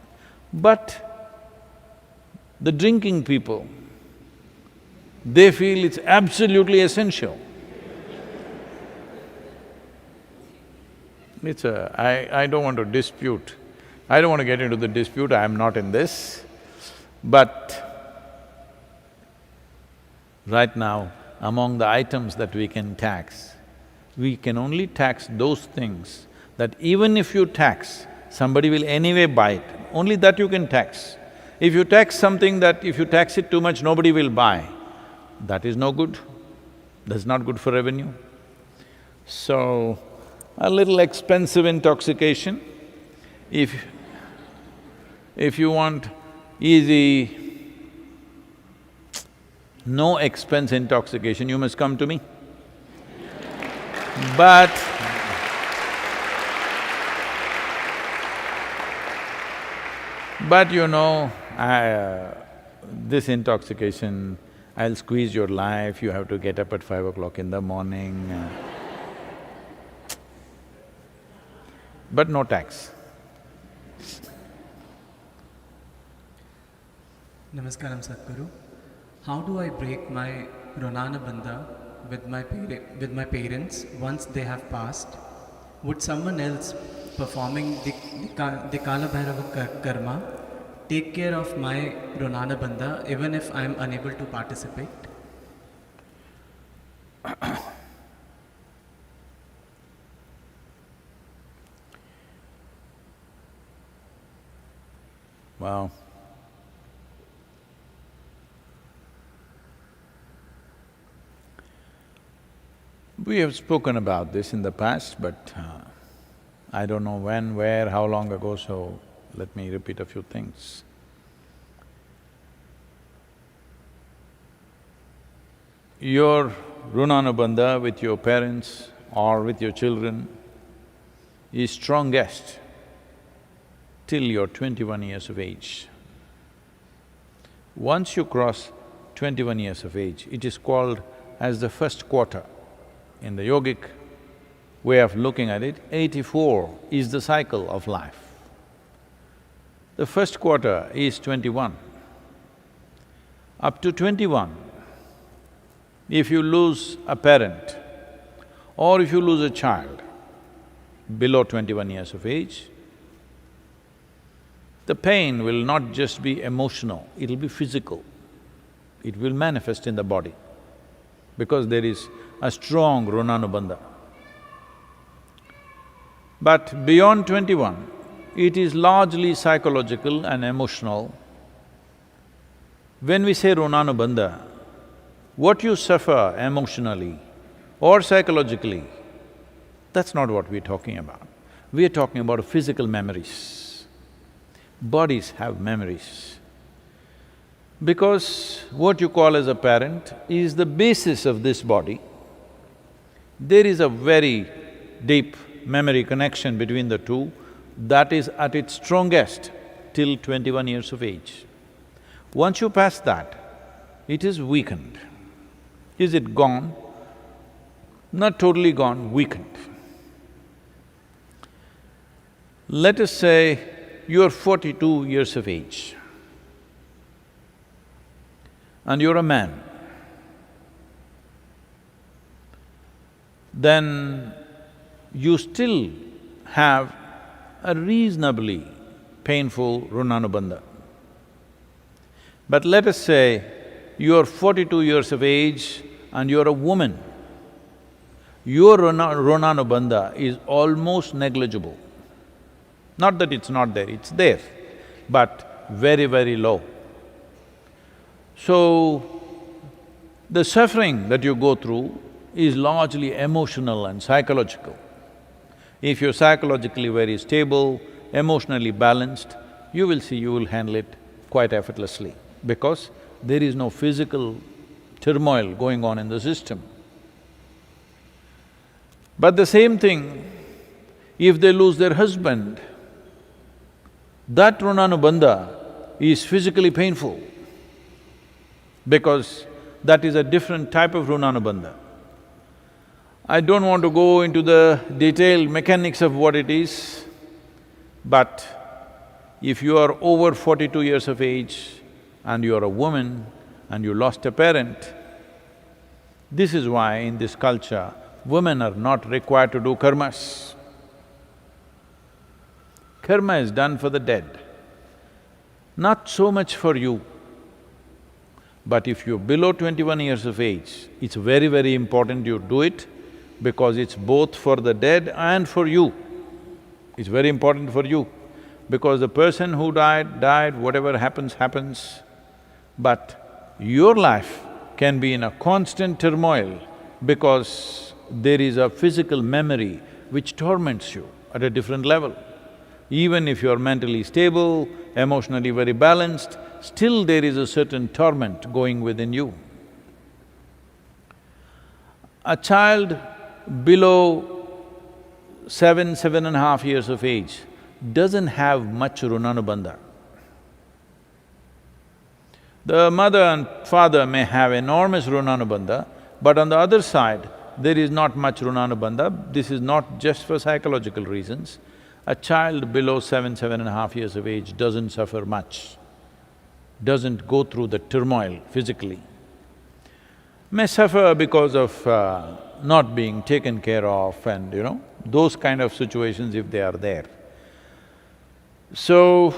But the drinking people, they feel it's absolutely essential. I don't want to dispute, I don't want to get into the dispute, I am not in this. But right now, among the items that we can tax, we can only tax those things that even if you tax, somebody will anyway buy it, only that you can tax. If you tax something that if you tax it too much, nobody will buy, that is no good, that's not good for revenue. So, a little expensive intoxication, if you want easy, no expense intoxication, you must come to me. But this intoxication, I'll squeeze your life, you have to get up at 5 o'clock in the morning. But no tax. Namaskaram, Sadhguru. How do I break my Ronana Bandha with my parents once they have passed, would someone else performing the Kala Bhairava Karma take care of my Ronana Bandha even if I am unable to participate? Wow. We have spoken about this in the past, but I don't know when, where, how long ago, so let me repeat a few things. Your Runanubandha with your parents or with your children is strongest till you're 21 years of age. Once you cross 21 years of age, it is called as the first quarter. In the yogic way of looking at it, 84 is the cycle of life. The first quarter is 21. Up to 21, if you lose a parent or if you lose a child below 21 years of age, the pain will not just be emotional, it'll be physical. It will manifest in the body because there is a strong Runanubandha. But beyond 21, it is largely psychological and emotional. When we say Runanubandha, what you suffer emotionally or psychologically, that's not what we're talking about. We are talking about physical memories. Bodies have memories. Because what you call as a parent is the basis of this body, there is a very deep memory connection between the two that is at its strongest till 21 years of age. Once you pass that, it is weakened. Is it gone? Not totally gone, weakened. Let us say you're 42 years of age and you're a man. Then you still have a reasonably painful Runanubandha. But let us say you're 42 years of age and you're a woman. Your Runanubandha is almost negligible. Not that it's not there, it's there, but very, very low. So, the suffering that you go through is largely emotional and psychological. If you're psychologically very stable, emotionally balanced, you will see you will handle it quite effortlessly because there is no physical turmoil going on in the system. But the same thing, if they lose their husband, that Runanubandha is physically painful because that is a different type of Runanubandha. I don't want to go into the detailed mechanics of what it is, but if you are over 42 years of age and you are a woman and you lost a parent, this is why in this culture, women are not required to do karmas. Karma is done for the dead, not so much for you. But if you're below 21 years of age, it's very, very important you do it because it's both for the dead and for you. It's very important for you because the person who died, whatever happens, happens. But your life can be in a constant turmoil because there is a physical memory which torments you at a different level. Even if you're mentally stable, emotionally very balanced, still there is a certain torment going within you. A child below 7.5 years of age doesn't have much Runanubandha. The mother and father may have enormous Runanubandha, but on the other side, there is not much Runanubandha. This is not just for psychological reasons. A child below 7.5 years of age doesn't suffer much, doesn't go through the turmoil physically. may suffer because of not being taken care of and, those kind of situations if they are there. So,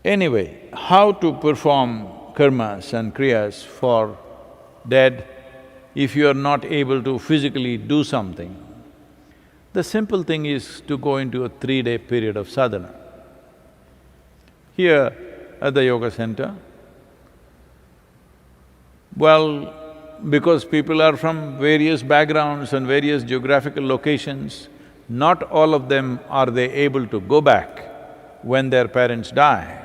anyway, how to perform karmas and kriyas for dead if you are not able to physically do something? The simple thing is to go into a 3-day period of sadhana. Here at the yoga center, well, because people are from various backgrounds and various geographical locations, not all of them are they able to go back when their parents die.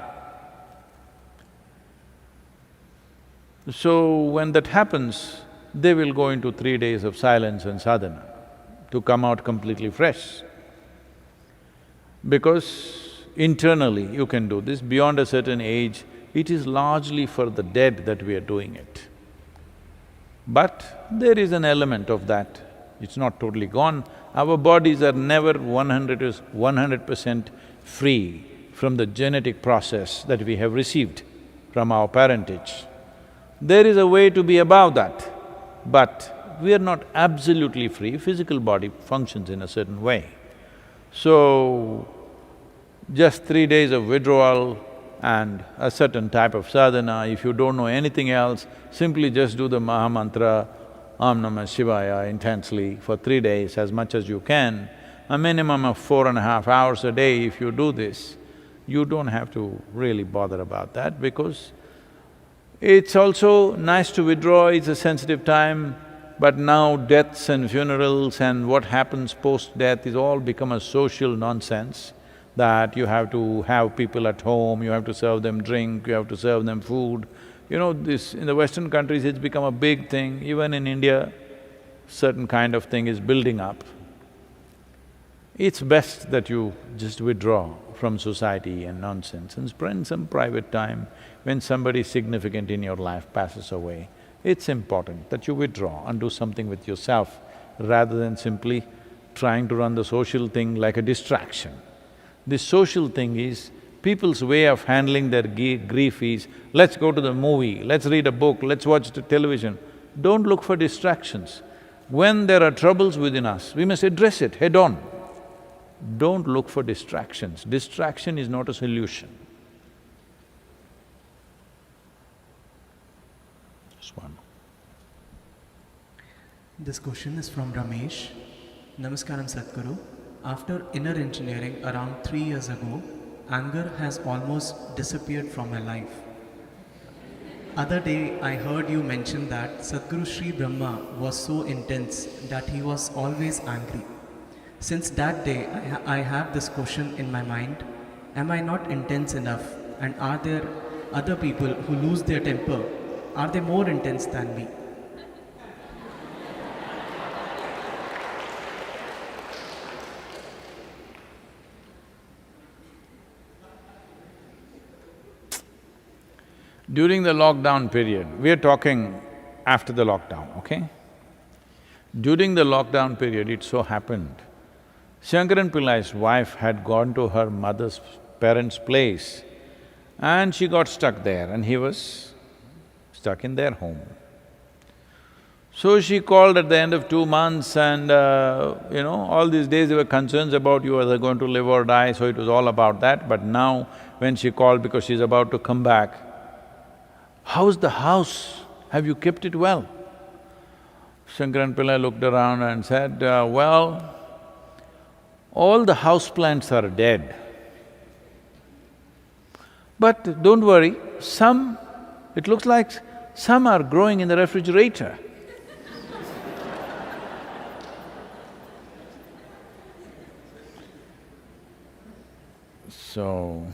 So when that happens, they will go into 3 days of silence and sadhana to come out completely fresh. Because internally you can do this, beyond a certain age, it is largely for the dead that we are doing it. But there is an element of that, it's not totally gone. Our bodies are never 100% free from the genetic process that we have received from our parentage. There is a way to be above that, but we are not absolutely free. Physical body functions in a certain way. So, just 3 days of withdrawal and a certain type of sadhana, if you don't know anything else, simply just do the Maha Mantra, Om Namah Shivaya intensely for 3 days as much as you can. A minimum of 4.5 hours a day if you do this, you don't have to really bother about that because it's also nice to withdraw, it's a sensitive time, but now deaths and funerals and what happens post-death is all become a social nonsense, that you have to have people at home, you have to serve them drink, you have to serve them food. This… in the Western countries it's become a big thing, even in India, certain kind of thing is building up. It's best that you just withdraw from society and nonsense and spend some private time. When somebody significant in your life passes away, it's important that you withdraw and do something with yourself rather than simply trying to run the social thing like a distraction. This social thing is, people's way of handling their grief is, let's go to the movie, let's read a book, let's watch the television. Don't look for distractions. When there are troubles within us, we must address it head on. Don't look for distractions. Distraction is not a solution. Just one. This question is from Ramesh. Namaskaram Sadhguru. After inner engineering around 3 years ago, anger has almost disappeared from my life. Other day, I heard you mention that Sadhguru Sri Brahma was so intense that he was always angry. Since that day, I have this question in my mind, am I not intense enough, and are there other people who lose their temper? Are they more intense than me? During the lockdown period, we are talking after the lockdown, okay? During the lockdown period, it so happened, Shankaran Pillai's wife had gone to her mother's parents' place and she got stuck there and he was stuck in their home. So she called at the end of 2 months and, all these days there were concerns about you whether going to live or die, so it was all about that. But now when she called because she's about to come back, how's the house? Have you kept it well? Shankaran Pillai looked around and said, well, all the house plants are dead. But don't worry, it looks like some are growing in the refrigerator. So,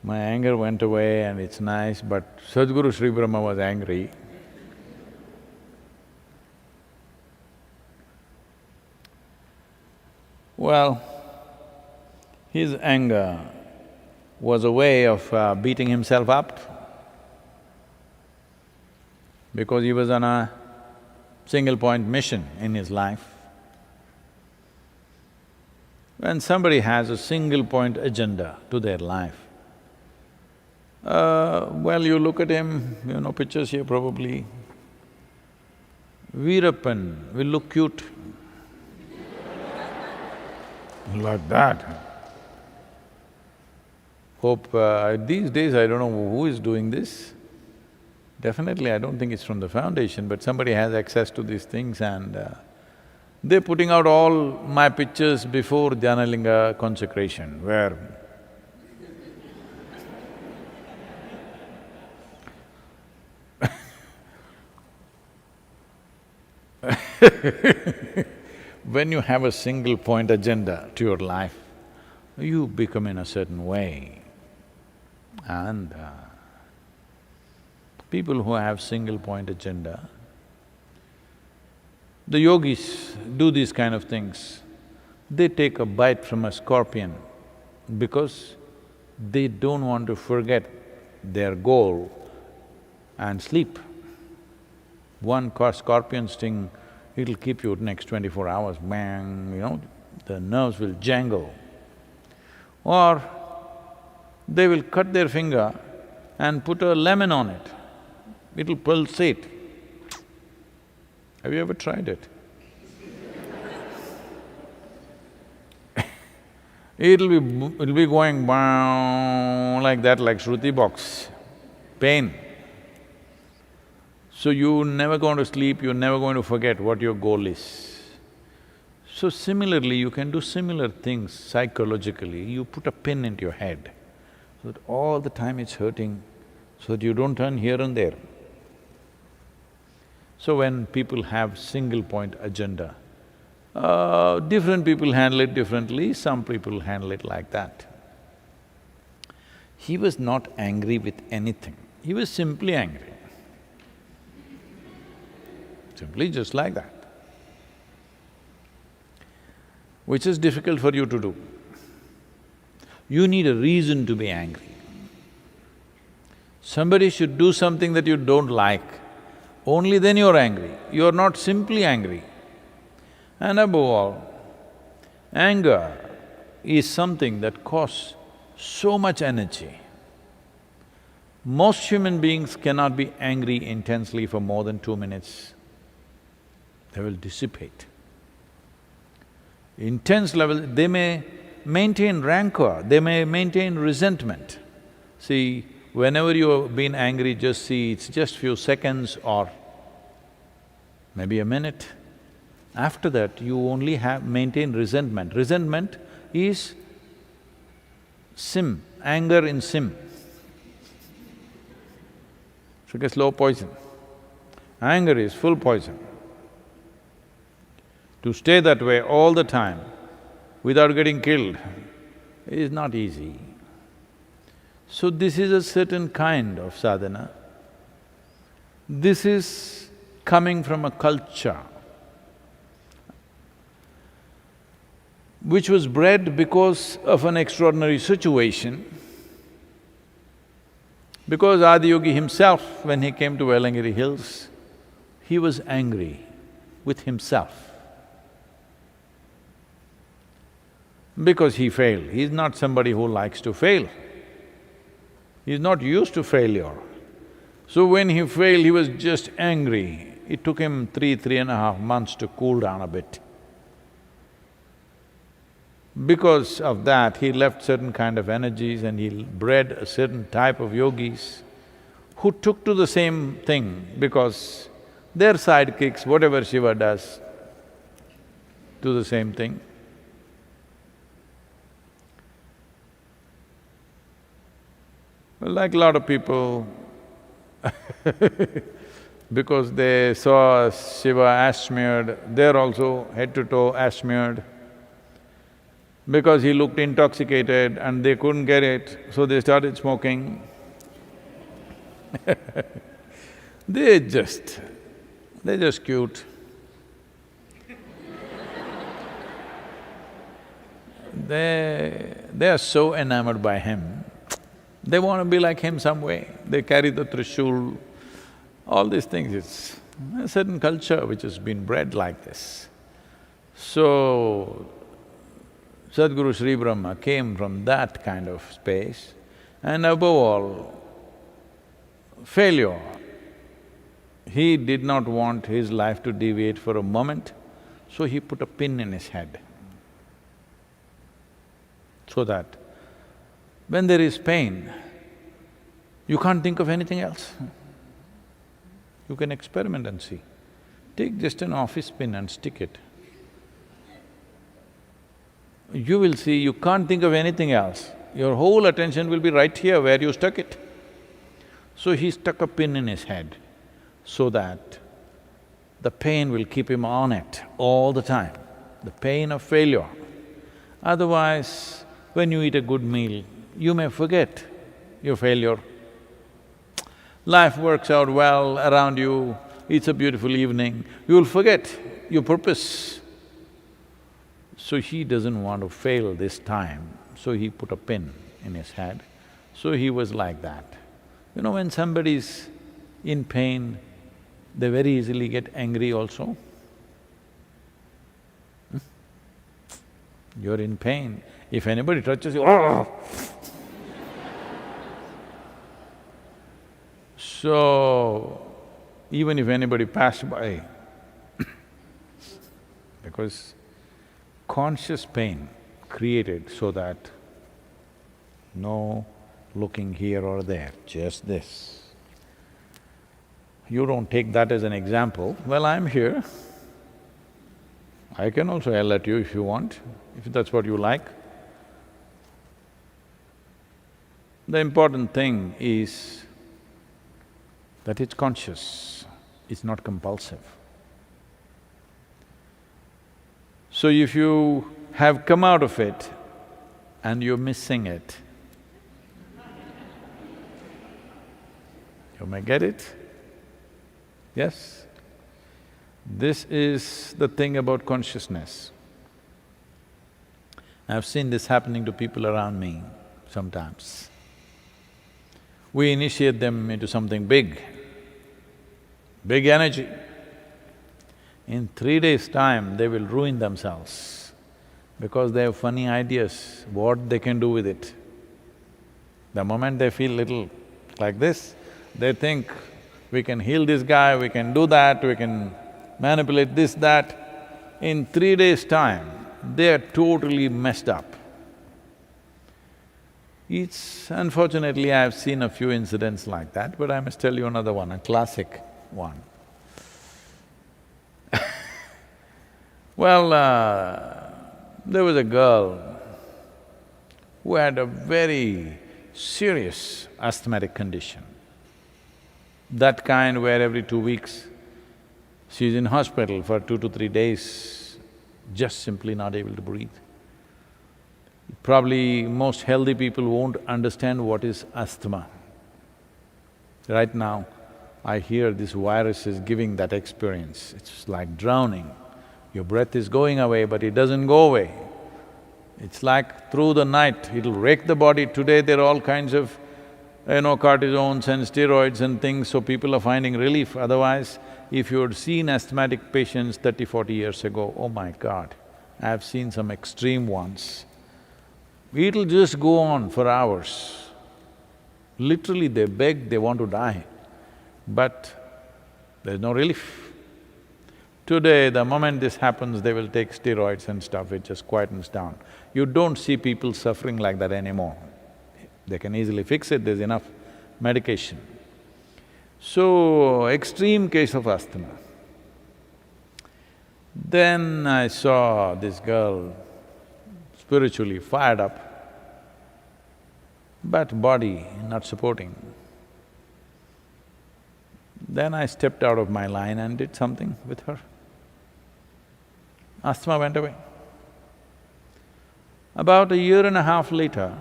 my anger went away and it's nice, but Sadhguru Sri Brahma was angry. Well, his anger was a way of beating himself up because he was on a single-point mission in his life. When somebody has a single-point agenda to their life, Well, you look at him, you know, pictures here probably. Veerappan will look cute. Like that. Hope… these days I don't know who is doing this. Definitely I don't think it's from the foundation, but somebody has access to these things and they're putting out all my pictures before Dhyanalinga consecration, where when you have a single point agenda to your life, you become in a certain way. And people who have single point agenda, the yogis do these kind of things. They take a bite from a scorpion because they don't want to forget their goal and sleep. One scorpion sting, it'll keep you next 24 hours, bang, you know, the nerves will jangle. Or they will cut their finger and put a lemon on it, it'll pulsate. Have you ever tried it? It'll be going bang like that, like Shruti box, pain. So you're never going to sleep, you're never going to forget what your goal is. So similarly, you can do similar things psychologically. You put a pin into your head, so that all the time it's hurting, so that you don't turn here and there. So when people have single point agenda, different people handle it differently, some people handle it like that. He was not angry with anything, he was simply angry. Simply just like that. Which is difficult for you to do. You need a reason to be angry. Somebody should do something that you don't like, only then you're angry. You're not simply angry. And above all, anger is something that costs so much energy. Most human beings cannot be angry intensely for more than 2 minutes. They will dissipate. Intense level, they may maintain rancor, they may maintain resentment. See, whenever you've been angry, just see, it's just few seconds or maybe a minute. After that, you only maintain resentment. Resentment is sim, anger in sim. It's like a slow poison. Anger is full poison. To stay that way all the time without getting killed is not easy. So this is a certain kind of sadhana. This is coming from a culture which was bred because of an extraordinary situation. Because Adiyogi himself, when he came to Velangiri Hills, he was angry with himself. Because he failed. He's not somebody who likes to fail. He's not used to failure. So when he failed, he was just angry. It took him 3.5 months to cool down a bit. Because of that, he left certain kind of energies and he bred a certain type of yogis who took to the same thing because they're sidekicks, whatever Shiva does, do the same thing. Like a lot of people, because they saw Shiva ash-smeared, they're also head to toe ash-smeared. Because he looked intoxicated and they couldn't get it, so they started smoking. they're just cute. They are so enamored by him, they want to be like him some way. They carry the trishul, all these things. It's a certain culture which has been bred like this. So, Sadhguru Sri Brahma came from that kind of space, and above all, failure. He did not want his life to deviate for a moment, so he put a pin in his head. So that when there is pain, you can't think of anything else. You can experiment and see. Take just an office pin and stick it. You will see you can't think of anything else. Your whole attention will be right here where you stuck it. So he stuck a pin in his head so that the pain will keep him on it all the time, the pain of failure. Otherwise, when you eat a good meal, you may forget your failure. Life works out well around you, it's a beautiful evening, you'll forget your purpose. So he doesn't want to fail this time, so he put a pin in his head. So he was like that. You know, when somebody's in pain, they very easily get angry also. You're in pain, if anybody touches you, oh! So, even if anybody passed by, because conscious pain created so that no looking here or there, just this. You don't take that as an example, well, I'm here. I can also yell at you if you want, if that's what you like. The important thing is that it's conscious, it's not compulsive. So if you have come out of it and you're missing it, you may get it? Yes? This is the thing about consciousness. I've seen this happening to people around me sometimes. We initiate them into something big energy. In 3 days' time, they will ruin themselves because they have funny ideas, what they can do with it. The moment they feel little like this, they think, we can heal this guy, we can do that, we can manipulate this, that. In 3 days' time, they are totally messed up. Unfortunately, I've seen a few incidents like that, but I must tell you another one, a classic one. Well, there was a girl who had a very serious asthmatic condition. That kind where every 2 weeks she's in hospital for 2 to 3 days, just simply not able to breathe. Probably most healthy people won't understand what is asthma. Right now, I hear this virus is giving that experience, it's like drowning. Your breath is going away, but it doesn't go away. It's like through the night, it'll rake the body. Today there are all kinds of, cortisones and steroids and things, so people are finding relief. Otherwise, if you had seen asthmatic patients 30, 40 years ago, oh my God, I've seen some extreme ones. It'll just go on for hours. Literally they beg, they want to die, but there's no relief. Today, the moment this happens, they will take steroids and stuff, it just quietens down. You don't see people suffering like that anymore. They can easily fix it, there's enough medication. So, extreme case of asthma. Then I saw this girl spiritually fired up, but body not supporting. Then I stepped out of my line and did something with her. Asthma went away. About a year and a half later,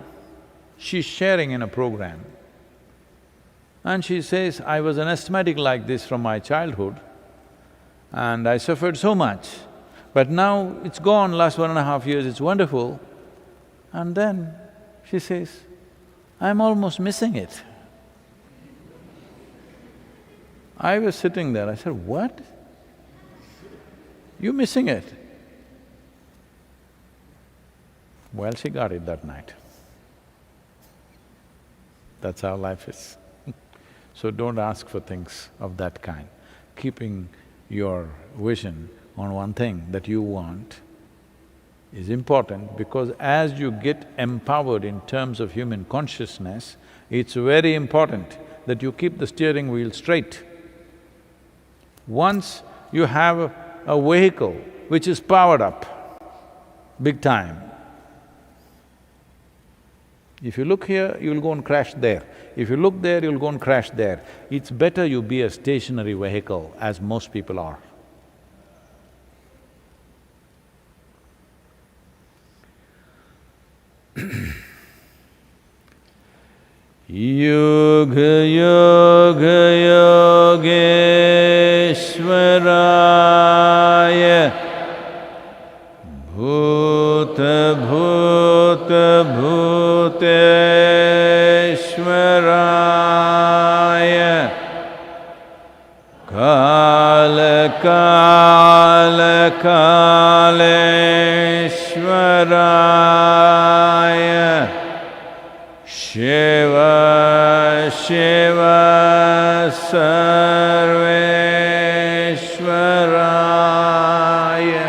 she's sharing in a program and she says, I was an asthmatic like this from my childhood and I suffered so much, but now it's gone, last 1.5 years, it's wonderful. And then she says, I'm almost missing it. I was sitting there, I said, what? You missing it? Well, she got it that night. That's how life is. So don't ask for things of that kind. Keeping your vision on one thing that you want is important, because as you get empowered in terms of human consciousness, it's very important that you keep the steering wheel straight. Once you have a vehicle which is powered up, big time, if you look here, you'll go and crash there. If you look there, you'll go and crash there. It's better you be a stationary vehicle, as most people are. Yoga Yoga Yogeshwaraya Bhuta Bhuta Bhuteshwaraya Kala Kala Kaleshwaraya Shiva Shiva Sarveshwaraya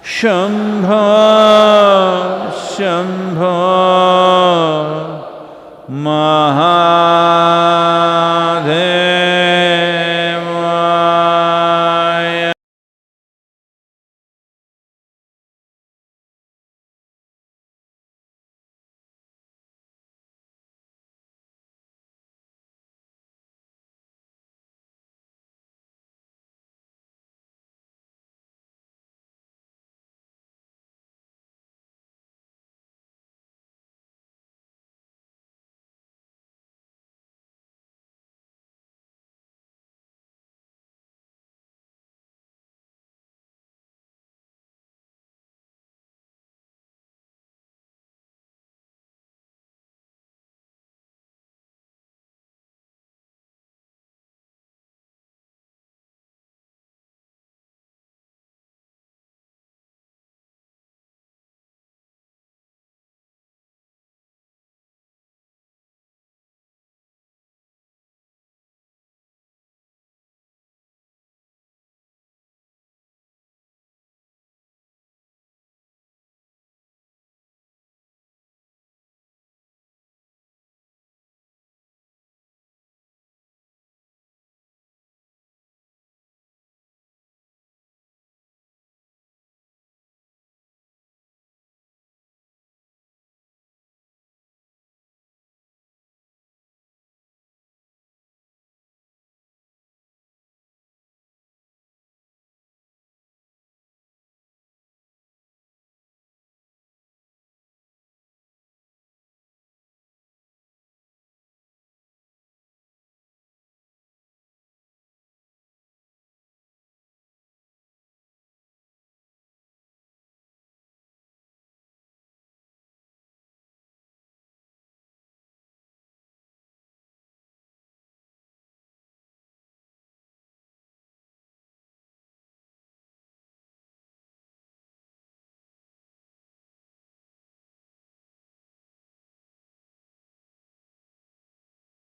Shambha Shambha